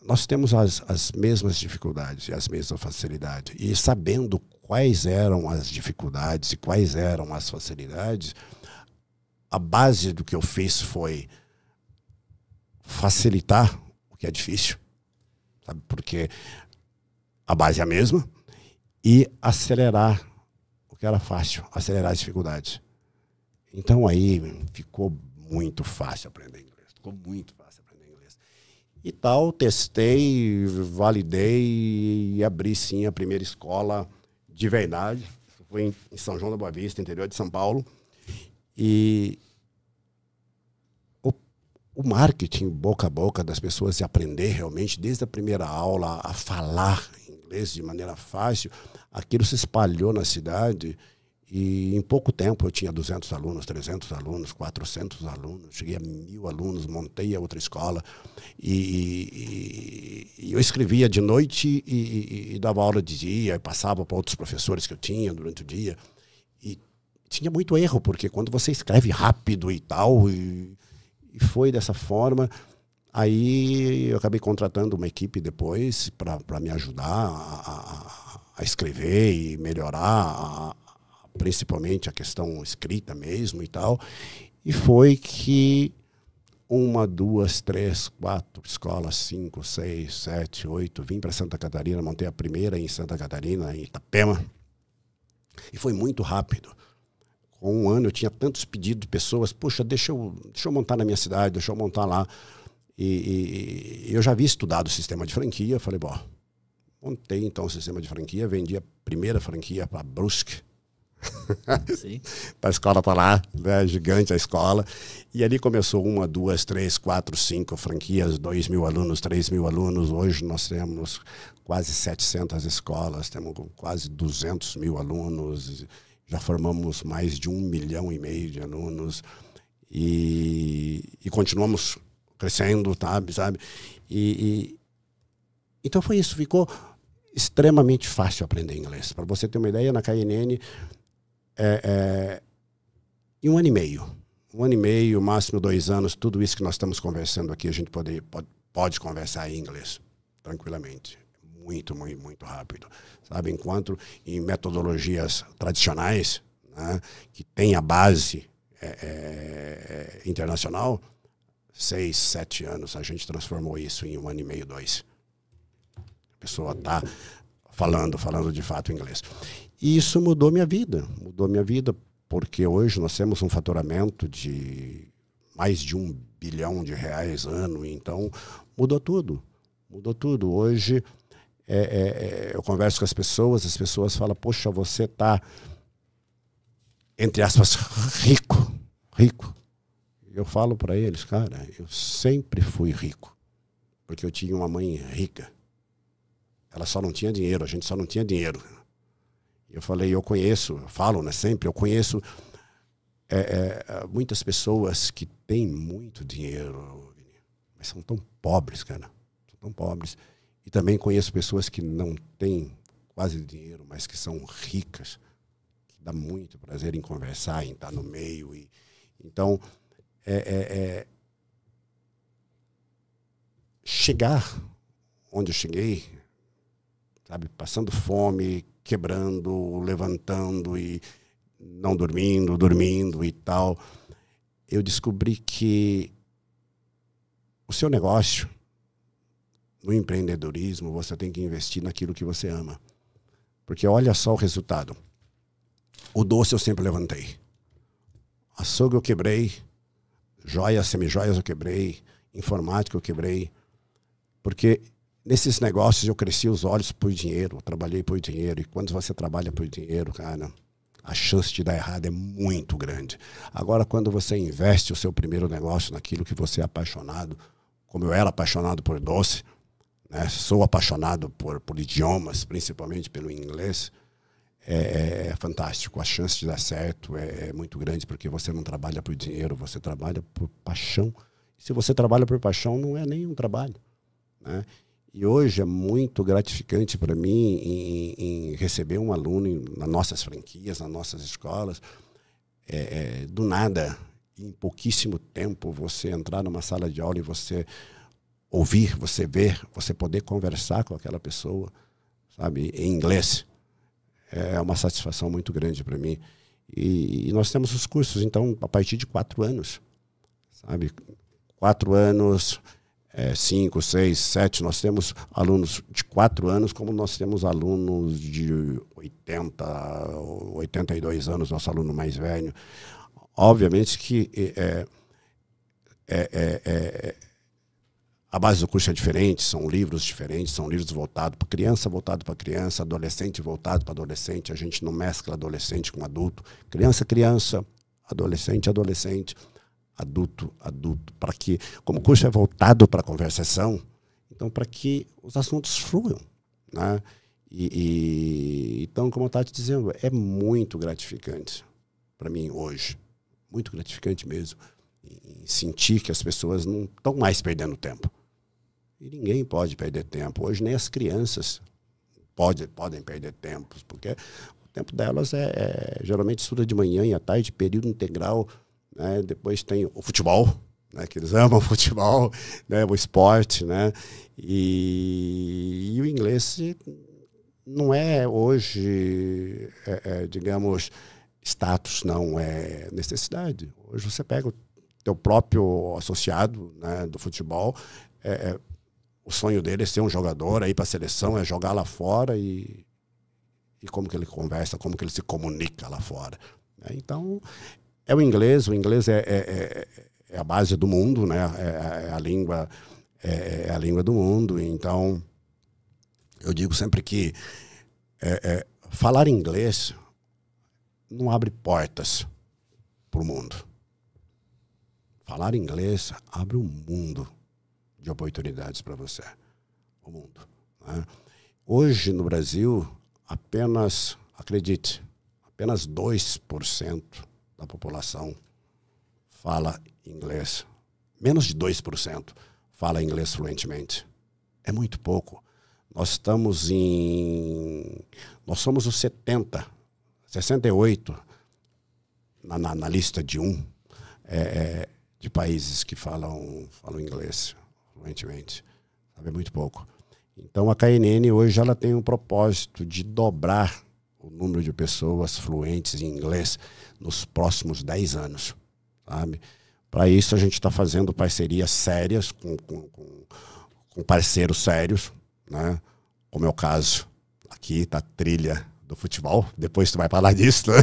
nós temos as mesmas dificuldades e as mesmas facilidades. E sabendo quais eram as dificuldades e quais eram as facilidades, a base do que eu fiz foi facilitar o que é difícil, sabe? Porque a base é a mesma, e acelerar o que era fácil, acelerar as dificuldades. Então aí ficou muito fácil aprender inglês, ficou muito fácil aprender inglês. E tal, testei, validei e abri sim a primeira escola de verdade. Foi em São João da Boa Vista, interior de São Paulo. E o marketing boca a boca das pessoas de aprender realmente, desde a primeira aula, a falar inglês de maneira fácil, aquilo se espalhou na cidade e em pouco tempo eu tinha 200 alunos, 300 alunos, 400 alunos, cheguei a 1000 alunos, montei a outra escola e eu escrevia de noite e dava aula de dia, e passava para outros professores que eu tinha durante o dia e tinha muito erro, porque quando você escreve rápido e tal, e foi dessa forma. Aí eu acabei contratando uma equipe depois para me ajudar a escrever e melhorar principalmente a questão escrita mesmo e tal. E foi que 1, 2, 3, 4 escolas, 5, 6, 7, 8, vim para Santa Catarina, montei a primeira em Santa Catarina, em Itapema. E foi muito rápido. Com 1 ano eu tinha tantos pedidos de pessoas, puxa, deixa eu montar na minha cidade, deixa eu montar lá. E eu já havia estudado o sistema de franquia, falei, bom, montei então o sistema de franquia, vendi a primeira franquia para Brusque. A escola está lá, né, gigante a escola. E ali começou 1, 2, 3, 4, 5 franquias, 2.000 alunos, 3.000 alunos. Hoje nós temos quase 700 escolas, temos quase 200.000 alunos. Já formamos mais de 1,5 milhão de alunos e continuamos crescendo, sabe? Então foi isso, ficou extremamente fácil aprender inglês. Para você ter uma ideia, na KNN, em 1 ano e meio. 1 ano e meio, máximo 2 anos, tudo isso que nós estamos conversando aqui, a gente pode conversar em inglês, tranquilamente. Muito, muito, muito rápido, sabe? Enquanto em metodologias tradicionais, né, que tem a base internacional, 6, 7 anos, a gente transformou isso em 1 ano e meio, 2. A pessoa está falando de fato inglês. E isso mudou minha vida, porque hoje nós temos um faturamento de mais de R$1 bilhão ano, então mudou tudo. Hoje eu converso com as pessoas falam, poxa, você está, entre aspas, rico. Eu falo para eles, cara, eu sempre fui rico, porque eu tinha uma mãe rica. Ela só não tinha dinheiro, a gente só não tinha dinheiro. Eu falei, eu falo, né, sempre, eu conheço muitas pessoas que têm muito dinheiro, mas são tão pobres, cara, são tão pobres. E também conheço pessoas que não têm quase dinheiro, mas que são ricas, que dá muito prazer em conversar, em estar no meio. Então, chegar onde eu cheguei, sabe, passando fome, quebrando, levantando e não dormindo e tal, eu descobri que o seu negócio, no empreendedorismo, você tem que investir naquilo que você ama. Porque olha só o resultado. O doce eu sempre levantei. Açougue eu quebrei, joias, semijoias eu quebrei, informática eu quebrei, porque nesses negócios eu cresci os olhos por dinheiro, eu trabalhei por dinheiro, e quando você trabalha por dinheiro, cara, a chance de dar errado é muito grande. Agora, quando você investe o seu primeiro negócio naquilo que você é apaixonado, como eu era apaixonado por doce, né, sou apaixonado por idiomas, principalmente pelo inglês, é fantástico. A chance de dar certo é muito grande, porque você não trabalha por dinheiro, você trabalha por paixão. E se você trabalha por paixão, não é nem um trabalho, né? E hoje é muito gratificante para mim em receber um aluno nas nossas franquias, nas nossas escolas. Do nada, em pouquíssimo tempo, você entrar numa sala de aula e você ouvir, você ver, você poder conversar com aquela pessoa, sabe, em inglês. É uma satisfação muito grande para mim. E nós temos os cursos, então, a partir de 4 anos, sabe? 4 anos, 5, 6, 7, nós temos alunos de 4 anos, como nós temos alunos de 80, 82 anos, nosso aluno mais velho. Obviamente que a base do curso é diferente, são livros diferentes, são livros voltados para criança, adolescente voltado para adolescente. A gente não mescla adolescente com adulto. Criança, adolescente, adulto. Para que, como o curso é voltado para a conversação, então para que os assuntos fluam, né? Então, como eu estava te dizendo, é muito gratificante para mim hoje. Muito gratificante mesmo. Em sentir que as pessoas não estão mais perdendo tempo. E ninguém pode perder tempo. Hoje nem as crianças podem perder tempo, porque o tempo delas geralmente estuda de manhã e à tarde, período integral, né? Depois tem o futebol, né? Que eles amam o futebol, né? O esporte, né? E o inglês não é hoje, digamos, status, não é necessidade. Hoje você pega o teu próprio associado, né, do futebol, o sonho dele é ser um jogador, é ir para a seleção, é jogar lá fora e como que ele conversa, como que ele se comunica lá fora, né? Então, o inglês é a base do mundo, né? É a língua do mundo. Então, eu digo sempre que falar inglês não abre portas para o mundo. Falar inglês abre um mundo de oportunidades para você. O mundo, né? Hoje, no Brasil, apenas 2% da população fala inglês. Menos de 2% fala inglês fluentemente. É muito pouco. Nós somos os 68 na lista de de países que falam inglês fluentemente. Sabe, muito pouco. Então a KNN hoje ela tem um propósito de dobrar o número de pessoas fluentes em inglês nos próximos 10 anos, sabe? Para isso, a gente está fazendo parcerias sérias com parceiros sérios, né? Como é o caso aqui da trilha do futebol. Depois tu vai falar disso, né?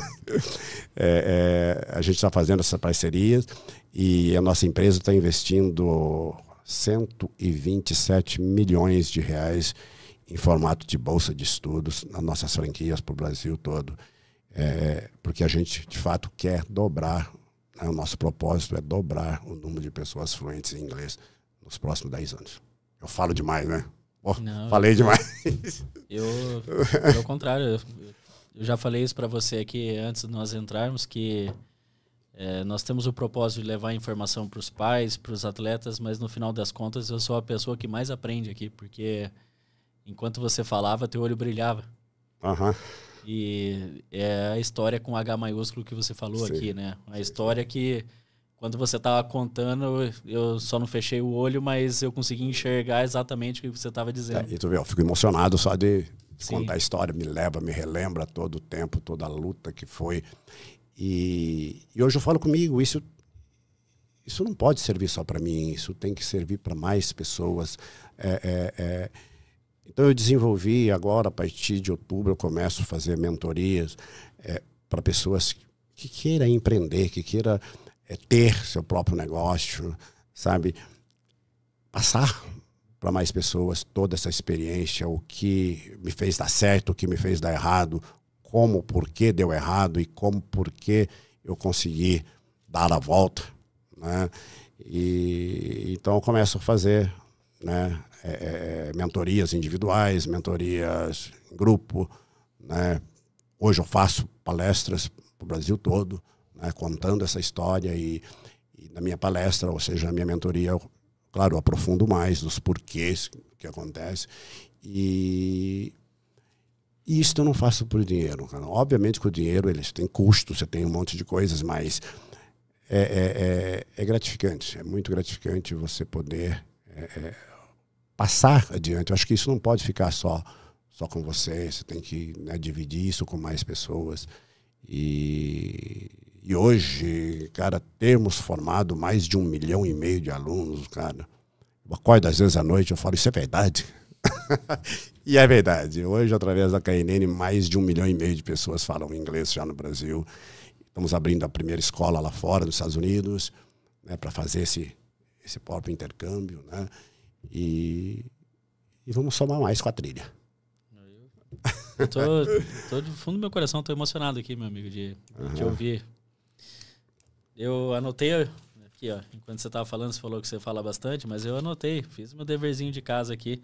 A gente está fazendo essas parcerias e a nossa empresa está investindo 127 milhões de reais em formato de bolsa de estudos nas nossas franquias para o Brasil todo. Porque a gente, de fato, quer dobrar, né? O nosso propósito é dobrar o número de pessoas fluentes em inglês nos próximos 10 anos. Eu falo demais, né? Não, falei demais. Pelo contrário, eu já falei isso para você aqui antes de nós entrarmos, que nós temos o propósito de levar informação para os pais, para os atletas, mas no final das contas eu sou a pessoa que mais aprende aqui, porque enquanto você falava, teu olho brilhava. Uhum. E é a história com H maiúsculo que você falou. Sim. Aqui, né? A história que, quando você estava contando, eu só não fechei o olho, mas eu consegui enxergar exatamente o que você estava dizendo. E tu vê, eu fico emocionado só de Sim. contar a história, me relembra todo o tempo, toda a luta que foi. E hoje eu falo comigo, isso não pode servir só para mim, isso tem que servir para mais pessoas. Então eu desenvolvi agora, a partir de outubro, eu começo a fazer mentorias para pessoas que queiram empreender, que queiram ter seu próprio negócio, sabe? Passar para mais pessoas toda essa experiência, o que me fez dar certo, o que me fez dar errado, como, por que deu errado e como, por que eu consegui dar a volta, né? E então eu começo a fazer, né, mentorias individuais, mentorias em grupo, né? Hoje eu faço palestras para o Brasil todo, né, contando essa história e na minha palestra, ou seja, na minha mentoria, eu, claro, aprofundo mais nos porquês que acontece e isso eu não faço por dinheiro, cara. Obviamente que o dinheiro ele tem custo, você tem um monte de coisas, mas é gratificante, é muito gratificante você poder passar adiante. Eu acho que isso não pode ficar só com você tem que, né, dividir isso com mais pessoas. E hoje, cara, termos formado mais de 1,5 milhão de alunos, cara, eu acordo às vezes à noite, eu falo, isso é verdade? E é verdade. Hoje, através da KNN, mais de 1,5 milhão de pessoas falam inglês já no Brasil. Estamos abrindo a primeira escola lá fora, nos Estados Unidos, né, para fazer esse próprio intercâmbio, né? E vamos somar mais com a trilha. Eu tô do fundo do meu coração, tô emocionado aqui, meu amigo, de te ouvir. Eu anotei aqui, ó, enquanto você tava falando, você falou que você fala bastante, mas eu anotei, fiz meu deverzinho de casa aqui.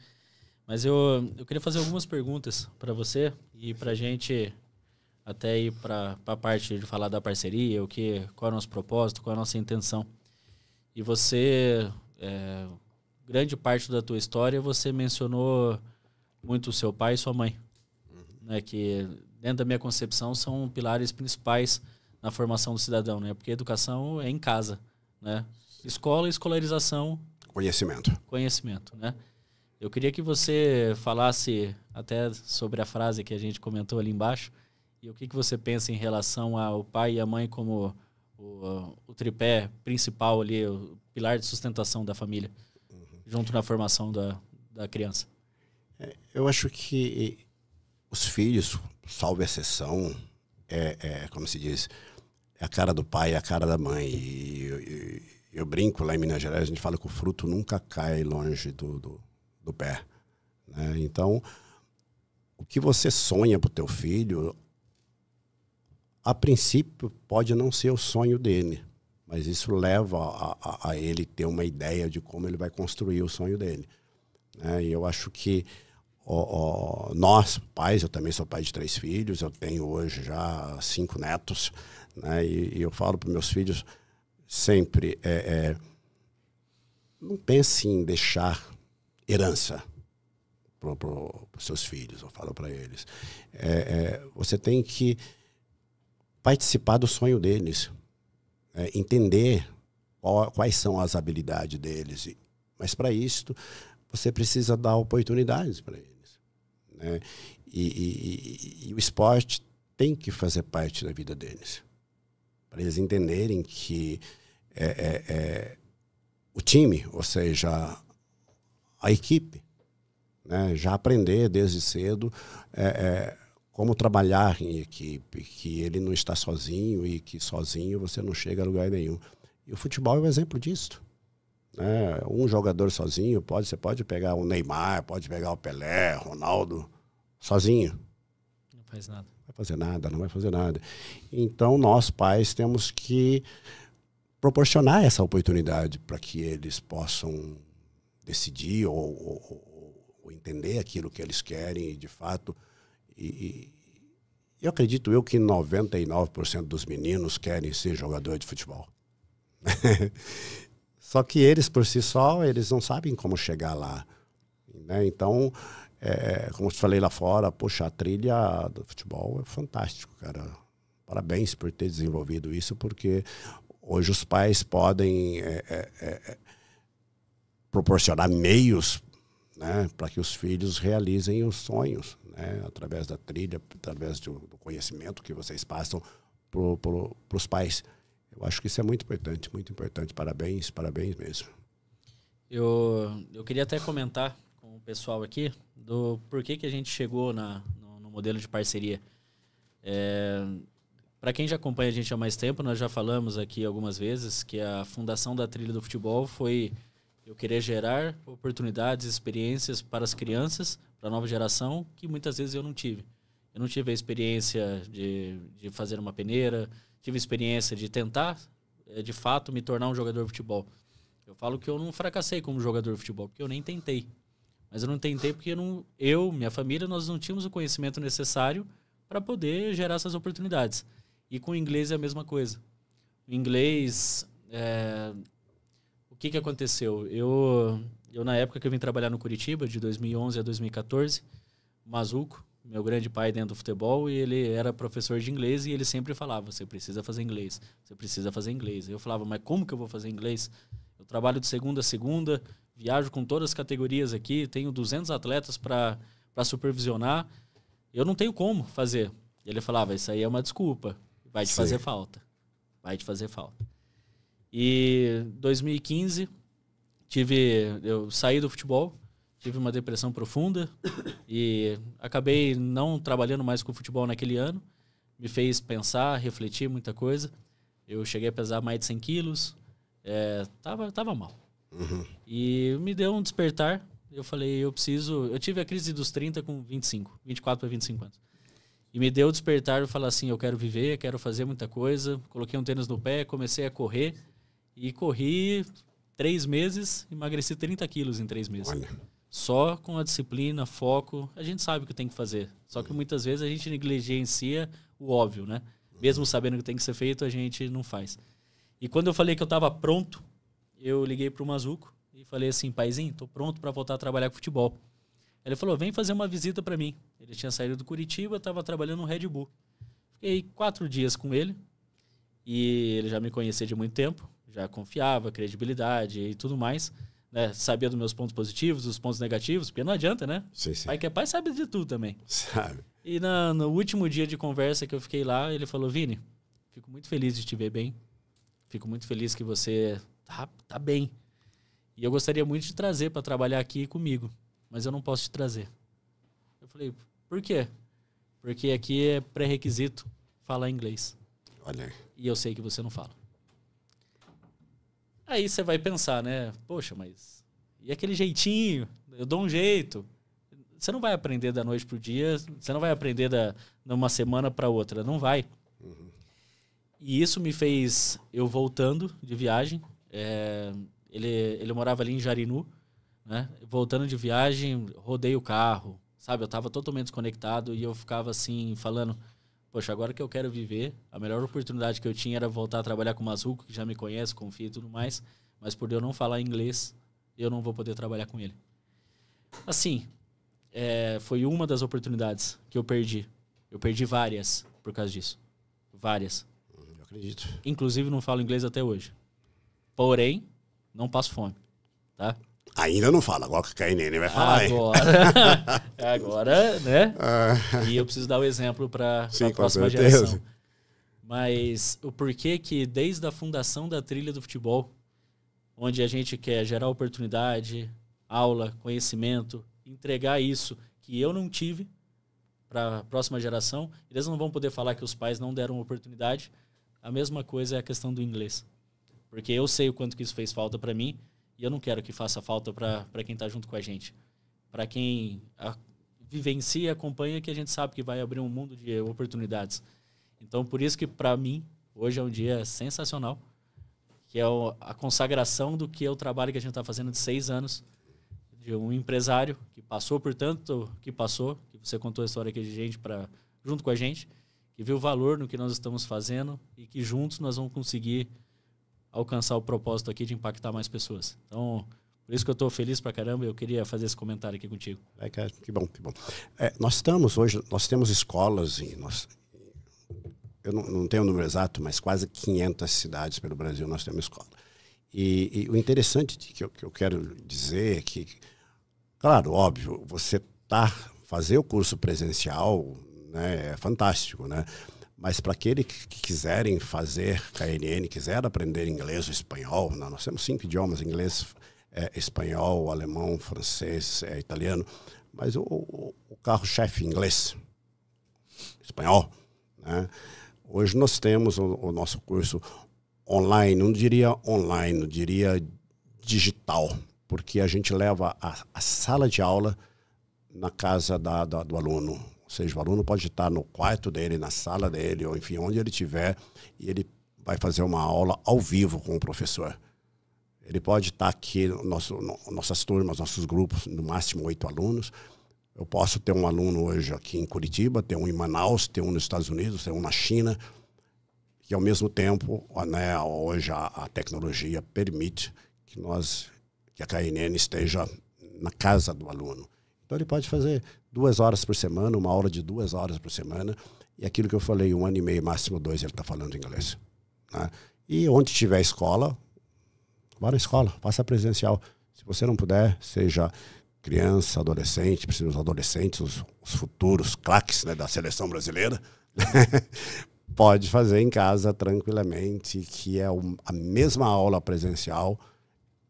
Mas eu queria fazer algumas perguntas para você e pra gente até ir para a parte de falar da parceria, qual é o nosso propósito, qual é a nossa intenção. E você, grande parte da tua história, você mencionou muito o seu pai e sua mãe, né, que dentro da minha concepção são pilares principais na formação do cidadão, né? Porque educação é em casa, né? Escola, escolarização, conhecimento, né? Eu queria que você falasse até sobre a frase que a gente comentou ali embaixo e o que você pensa em relação ao pai e a mãe como o tripé principal ali, o pilar de sustentação da família, junto na formação da criança. Eu acho que os filhos, salvo exceção, como se diz, é a cara do pai, é a cara da mãe. E eu brinco lá em Minas Gerais, a gente fala que o fruto nunca cai longe do pé, né? Então, o que você sonha para o teu filho, a princípio pode não ser o sonho dele, mas isso leva a ele ter uma ideia de como ele vai construir o sonho dele, né? E eu acho que nós, pais, eu também sou pai de 3 filhos, eu tenho hoje já 5 netos, né? E eu falo para meus filhos sempre, não pense em deixar herança para os seus filhos, eu falo para eles. Você tem que participar do sonho deles, entender quais são as habilidades deles. Mas para isso, você precisa dar oportunidades para eles, né? E o esporte tem que fazer parte da vida deles, para eles entenderem que o time, ou seja, a equipe, né? Já aprender desde cedo como trabalhar em equipe, que ele não está sozinho e que sozinho você não chega a lugar nenhum. E o futebol é um exemplo disso. Né? Um jogador sozinho, você pode pegar o Neymar, pode pegar o Pelé, Ronaldo, sozinho. Não faz nada. Não vai fazer nada. Então, nós pais temos que proporcionar essa oportunidade para que eles possam decidir ou entender aquilo que eles querem de fato. E eu acredito que 99% dos meninos querem ser jogador de futebol. Só que eles, por si só, eles não sabem como chegar lá. Né? Então, como eu te falei lá fora, poxa, a trilha do futebol é fantástico, cara. Parabéns por ter desenvolvido isso, porque hoje os pais podem proporcionar meios, né, para que os filhos realizem os sonhos, né, através da trilha, através do conhecimento que vocês passam para os pais. Eu acho que isso é muito importante, muito importante. Parabéns, parabéns mesmo. Eu queria até comentar com o pessoal aqui do porquê que a gente chegou no modelo de parceria. Para quem já acompanha a gente há mais tempo, nós já falamos aqui algumas vezes que a fundação da Trilha do Futebol foi eu querer gerar oportunidades, experiências para as crianças, para a nova geração, que muitas vezes eu não tive. Eu não tive a experiência de fazer uma peneira, tive a experiência de tentar, de fato, me tornar um jogador de futebol. Eu falo que eu não fracassei como jogador de futebol, porque eu nem tentei. Mas eu não tentei porque minha família, nós não tínhamos o conhecimento necessário para poder gerar essas oportunidades. E com o inglês é a mesma coisa. O inglês, o que aconteceu? Eu, na época que eu vim trabalhar no Curitiba, de 2011 a 2014, o Mazuco, meu grande pai dentro do futebol, e ele era professor de inglês e ele sempre falava, você precisa fazer inglês, você precisa fazer inglês. Eu falava, mas como que eu vou fazer inglês? Eu trabalho de segunda a segunda, viajo com todas as categorias aqui, tenho 200 atletas para supervisionar, eu não tenho como fazer. Ele falava, isso aí é uma desculpa, vai te fazer falta. Vai te fazer falta. E 2015, eu saí do futebol, tive uma depressão profunda e acabei não trabalhando mais com futebol naquele ano. Me fez pensar, refletir muita coisa. Eu cheguei a pesar mais de 100 quilos. Tava mal. Uhum. E me deu um despertar. Eu falei, eu tive a crise dos 30 com 24 para 25 anos. E me deu o despertar, eu falei assim, eu quero viver, quero fazer muita coisa. Coloquei um tênis no pé, comecei a correr. E corri 3 meses, emagreci 30 quilos em 3 meses. Olha. Só com a disciplina, foco, a gente sabe o que tem que fazer. Só que muitas vezes a gente negligencia o óbvio, né? Mesmo sabendo que tem que ser feito, a gente não faz. E quando eu falei que eu estava pronto, eu liguei para o Mazuco e falei assim, paizinho, tô pronto para voltar a trabalhar com futebol. Ele falou, vem fazer uma visita para mim. Ele tinha saído do Curitiba, estava trabalhando no Red Bull. Fiquei 4 dias com ele e ele já me conhecia de muito tempo, já confiava, credibilidade e tudo mais. Né? Sabia dos meus pontos positivos, dos pontos negativos, porque não adianta, né? Sim, sim. Pai que é pai sabe de tudo também. Sabe. E no último dia de conversa que eu fiquei lá, ele falou, Vini, fico muito feliz de te ver bem. Fico muito feliz que você tá bem. E eu gostaria muito de te trazer para trabalhar aqui comigo, mas eu não posso te trazer. Eu falei, por quê? Porque aqui é pré-requisito falar inglês. Olha aí. E eu sei que você não fala. Aí você vai pensar, né? Poxa, mas... E aquele jeitinho? Eu dou um jeito. Você não vai aprender da noite pro dia, você não vai aprender de uma semana para outra, não vai. Uhum. E isso me fez eu voltando de viagem. Ele morava ali em Jarinu, né? Voltando de viagem, rodei o carro, sabe? Eu estava totalmente desconectado e eu ficava assim, falando... Poxa, agora que eu quero viver, a melhor oportunidade que eu tinha era voltar a trabalhar com o Mazuco, que já me conhece, confia e tudo mais. Mas por eu não falar inglês, eu não vou poder trabalhar com ele. Assim, foi uma das oportunidades que eu perdi. Eu perdi várias por causa disso. Várias. Eu acredito. Inclusive, não falo inglês até hoje. Porém, não passo fome, tá? Ainda não fala, agora que o KNN vai falar. Agora, né? E eu preciso dar o exemplo para a próxima certeza. geração. Mas o porquê que desde a fundação da trilha do futebol, onde a gente quer gerar oportunidade, aula, conhecimento, entregar isso que eu não tive para a próxima geração, eles não vão poder falar que os pais não deram oportunidade. A mesma coisa é a questão do inglês. Porque eu sei o quanto que isso fez falta para mim e eu não quero que faça falta para quem está junto com a gente. Para quem vivencia e acompanha, que a gente sabe que vai abrir um mundo de oportunidades. Então, por isso que para mim, hoje é um dia sensacional, que é a consagração do que é o trabalho que a gente está fazendo de 6 anos, de um empresário que passou por tanto que passou, que você contou a história aqui de gente junto com a gente, que viu o valor no que nós estamos fazendo e que juntos nós vamos conseguir alcançar o propósito aqui de impactar mais pessoas. Então, por isso que eu estou feliz pra caramba e eu queria fazer esse comentário aqui contigo. Cara, que bom, que bom. Nós temos escolas, eu não tenho o número exato, mas quase 500 cidades pelo Brasil nós temos escola. E o interessante que eu quero dizer é que, claro, óbvio, fazer o curso presencial, né, é fantástico, né? Mas para aquele que quiserem fazer KNN, quiser aprender inglês ou espanhol, nós temos 5 idiomas, inglês, espanhol, alemão, francês, italiano, mas o carro-chefe inglês, espanhol, né? Hoje nós temos o nosso curso online, não diria online, eu diria digital, porque a gente leva a sala de aula na casa do aluno. Ou seja, o aluno pode estar no quarto dele, na sala dele, ou enfim, onde ele estiver, e ele vai fazer uma aula ao vivo com o professor. Ele pode estar aqui, nossas turmas, nossos grupos, no máximo 8 alunos. Eu posso ter um aluno hoje aqui em Curitiba, ter um em Manaus, ter um nos Estados Unidos, ter um na China, que ao mesmo tempo, né, hoje a tecnologia permite que a KNN esteja na casa do aluno. Então ele pode fazer 2 horas por semana, uma aula de 2 horas por semana, e aquilo que eu falei, 1 ano e meio, máximo 2, ele está falando inglês, né? E onde tiver escola, vá na escola, faça presencial. Se você não puder, seja criança, adolescente, os adolescentes, os futuros craques, né, da seleção brasileira, pode fazer em casa tranquilamente, que é a mesma aula presencial,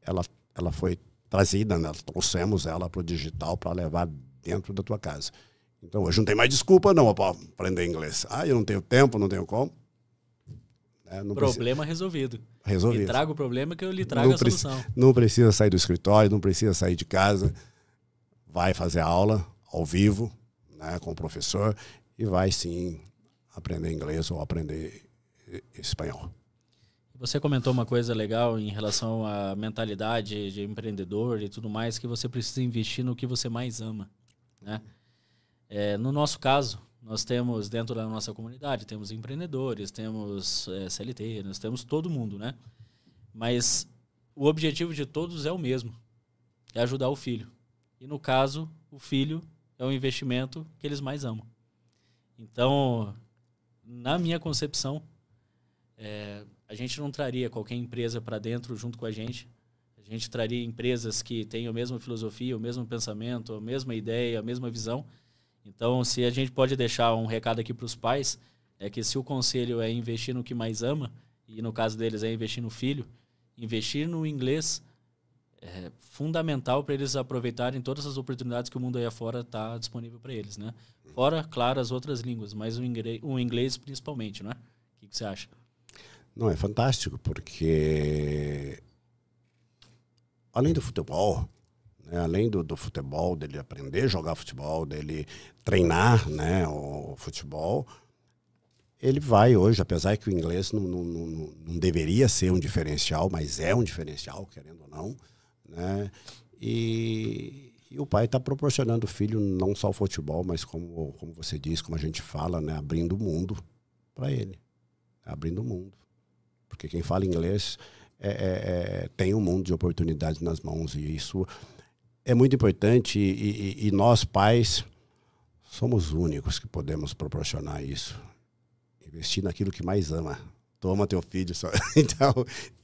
ela foi trazida, né? Trouxemos ela para o digital para levar dentro da tua casa. Então hoje não tem mais desculpa não para aprender inglês. Eu não tenho tempo, não tenho como. Problema resolvido. Me traga o problema que eu lhe trago a solução. Não precisa sair do escritório, não precisa sair de casa. Vai fazer aula ao vivo, né, com o professor e vai sim aprender inglês ou aprender espanhol. Você comentou uma coisa legal em relação à mentalidade de empreendedor e tudo mais, que você precisa investir no que você mais ama, né? No nosso caso, nós temos dentro da nossa comunidade, temos empreendedores, temos CLT, nós temos todo mundo, né? Mas o objetivo de todos é o mesmo, é ajudar o filho. E no caso, o filho é o investimento que eles mais amam. Então, na minha concepção, a gente não traria qualquer empresa para dentro junto com a gente. A gente traria empresas que têm a mesma filosofia, o mesmo pensamento, a mesma ideia, a mesma visão. Então, se a gente pode deixar um recado aqui para os pais, é que se o conselho é investir no que mais ama, e no caso deles é investir no filho, investir no inglês é fundamental para eles aproveitarem todas as oportunidades que o mundo aí afora está disponível para eles, né? Fora, claro, as outras línguas, mas o inglês principalmente, né? O que você acha? Não, é fantástico, porque além do futebol, né, além do futebol, dele aprender a jogar futebol, dele treinar, né, o futebol, ele vai hoje, apesar que o inglês não deveria ser um diferencial, mas é um diferencial, querendo ou não, né? E o pai está proporcionando ao filho não só o futebol, mas como você diz, como a gente fala, né, abrindo o mundo para ele, abrindo o mundo. Porque quem fala inglês tem um mundo de oportunidades nas mãos, e isso é muito importante, e nós pais somos únicos que podemos proporcionar isso. Investir naquilo que mais ama. Toma teu filho só. Então,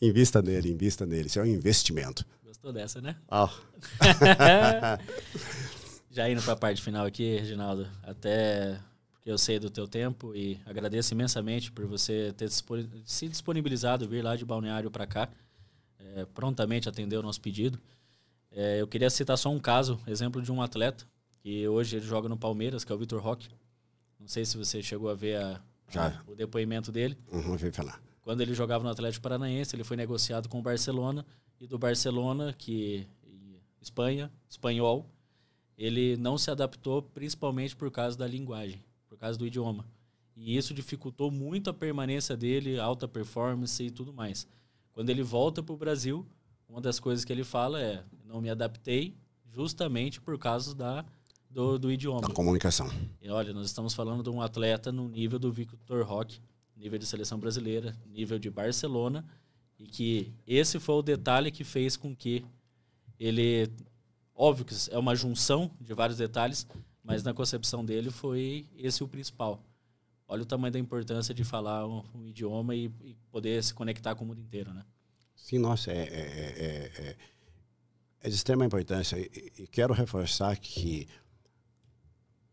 invista nele. Isso é um investimento. Gostou dessa, né? Oh. Já indo para a parte final aqui, Reginaldo, até porque eu sei do teu tempo e agradeço imensamente por você ter se disponibilizado vir lá de Balneário para cá, prontamente atender o nosso pedido. Eu queria citar só um caso, exemplo de um atleta, que hoje ele joga no Palmeiras, que é o Vitor Roque. Não sei se você chegou a ver o depoimento dele. Vem falar. Quando ele jogava no Atlético Paranaense, ele foi negociado com o Barcelona, e do Barcelona, espanhol, ele não se adaptou principalmente por causa da linguagem, por causa do idioma. E isso dificultou muito a permanência dele, alta performance e tudo mais. Quando ele volta para o Brasil, uma das coisas que ele fala é: não me adaptei justamente por causa do idioma. Da comunicação. E olha, nós estamos falando de um atleta no nível do Vitor Roque, nível de seleção brasileira, nível de Barcelona, e que esse foi o detalhe que fez com que ele... Óbvio que é uma junção de vários detalhes, mas na concepção dele foi esse o principal. Olha o tamanho da importância de falar um idioma e poder se conectar com o mundo inteiro, né? Sim, nossa, é de extrema importância. E quero reforçar que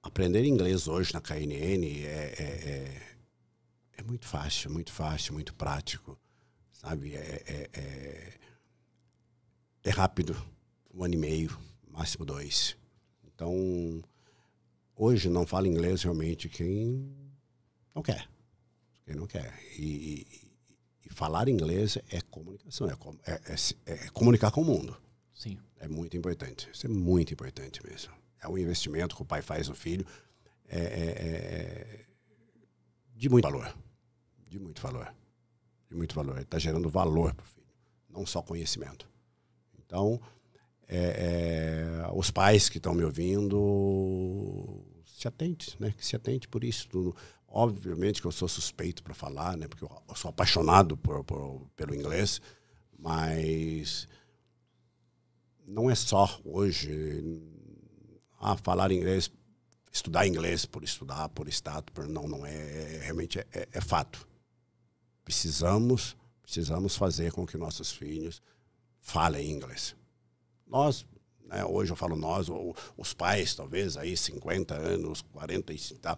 aprender inglês hoje na KNN é muito fácil, muito prático, sabe? É rápido, 1 ano e meio, máximo 2. Então, hoje não fala inglês realmente quem não quer. Quem não quer. E falar inglês é comunicação, é comunicar com o mundo. Sim. É muito importante. Isso é muito importante mesmo. É um investimento que o pai faz no filho. De muito valor. De muito valor. De muito valor. Está gerando valor para o filho. Não só conhecimento. Então, os pais que estão me ouvindo, se atente, né? Que se atente por isso tudo. Obviamente que eu sou suspeito para falar, né? Porque eu sou apaixonado pelo inglês, mas não é só hoje falar inglês, estudar inglês por estudar, por status, não é. Realmente é fato. Precisamos fazer com que nossos filhos falem inglês. Nós, né, hoje eu falo nós, os pais, talvez, aí 50 anos, 40, tá,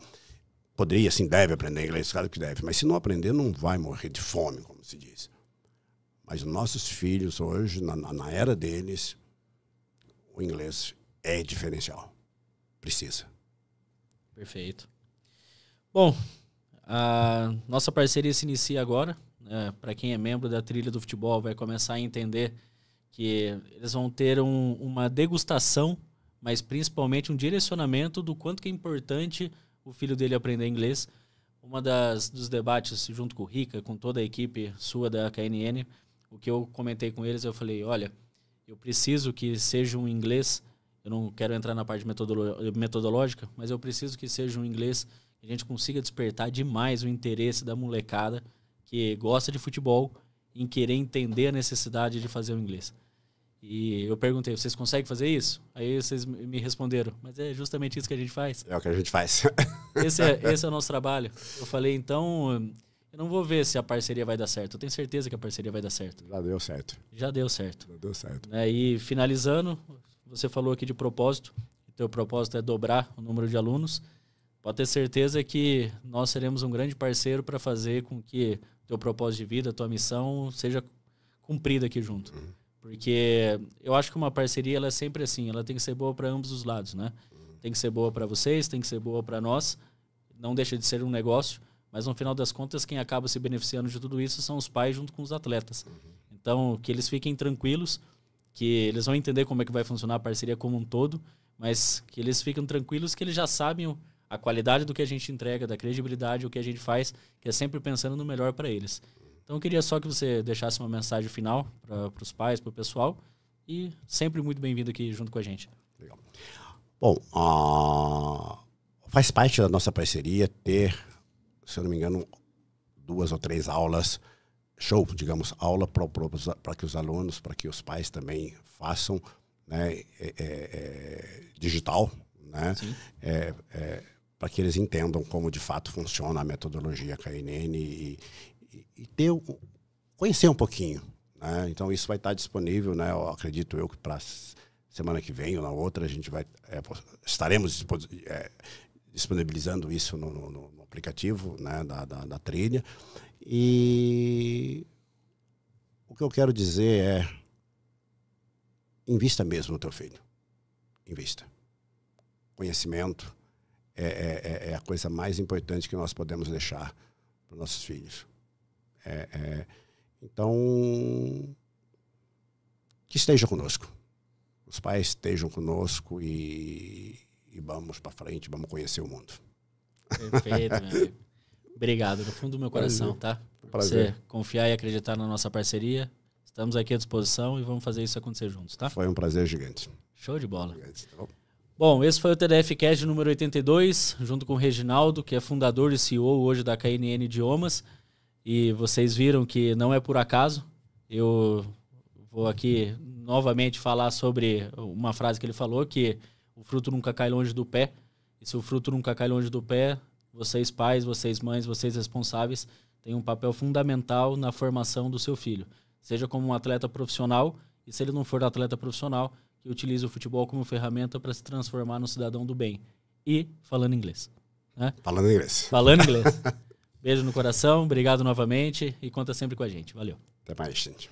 poderia, sim, deve aprender inglês, claro que deve, mas se não aprender, não vai morrer de fome, como se diz. Mas nossos filhos hoje, na era deles, o inglês é diferencial. Precisa. Perfeito. Bom, a nossa parceria se inicia agora. Para quem é membro da Trilha do Futebol, vai começar a entender que eles vão ter uma degustação, mas principalmente um direcionamento do quanto que é importante o filho dele aprender inglês. Dos debates junto com o Rica, com toda a equipe sua da KNN, o que eu comentei com eles, eu falei, olha, eu preciso que seja um inglês, eu não quero entrar na parte metodológica, mas eu preciso que seja um inglês que a gente consiga despertar demais o interesse da molecada que gosta de futebol em querer entender a necessidade de fazer o inglês. E eu perguntei, vocês conseguem fazer isso? Aí vocês me responderam, mas é justamente isso que a gente faz. É o que a gente faz. Esse é o nosso trabalho. Eu falei, então, eu não vou ver se a parceria vai dar certo. Eu tenho certeza que a parceria vai dar certo. Já deu certo. Já deu certo. Já deu certo. E finalizando, você falou aqui de propósito. O teu propósito é dobrar o número de alunos. Pode ter certeza que nós seremos um grande parceiro para fazer com que o teu propósito de vida, a tua missão, seja cumprida aqui junto. Porque eu acho que uma parceria ela é sempre assim, ela tem que ser boa para ambos os lados, né? Tem que ser boa para vocês, tem que ser boa para nós. Não deixa de ser um negócio, mas no final das contas quem acaba se beneficiando de tudo isso são os pais junto com os atletas. Então, que eles fiquem tranquilos, que eles vão entender como é que vai funcionar a parceria como um todo, mas que eles fiquem tranquilos que eles já sabem a qualidade do que a gente entrega, da credibilidade, o que a gente faz, que é sempre pensando no melhor para eles. Então, eu queria só que você deixasse uma mensagem final para os pais, para o pessoal, e sempre muito bem-vindo aqui junto com a gente. Legal. Bom, faz parte da nossa parceria ter, se eu não me engano, 2 ou 3 aulas, aula para que os alunos, para que os pais também façam, né, digital, né, para que eles entendam como de fato funciona a metodologia KNN e conhecer um pouquinho, né? Então isso vai estar disponível, né? Eu acredito eu que para semana que vem ou na outra a gente estaremos disponibilizando isso no aplicativo, né, da trilha. E o que eu quero dizer é: invista mesmo no teu filho. Invista. Conhecimento é a coisa mais importante que nós podemos deixar para os nossos filhos. Então, que esteja conosco. Os pais estejam conosco e vamos para frente, vamos conhecer o mundo. Perfeito, meu amigo. Obrigado, do fundo do meu coração, tá? Por você confiar e acreditar na nossa parceria. Estamos aqui à disposição e vamos fazer isso acontecer juntos, tá? Foi um prazer gigante. Show de bola. Gigante, tá bom? Bom, esse foi o TDF Cast número 82, junto com o Reginaldo, que é fundador e CEO hoje da KNN Idiomas. E vocês viram que não é por acaso. Eu vou aqui novamente falar sobre uma frase que ele falou, que o fruto nunca cai longe do pé. E se o fruto nunca cai longe do pé, vocês pais, vocês mães, vocês responsáveis têm um papel fundamental na formação do seu filho. Seja como um atleta profissional, e se ele não for atleta profissional, que utilize o futebol como ferramenta para se transformar no cidadão do bem. E falando inglês. Né? Falando inglês. Falando inglês. Beijo no coração, obrigado novamente e conta sempre com a gente. Valeu. Até mais, gente.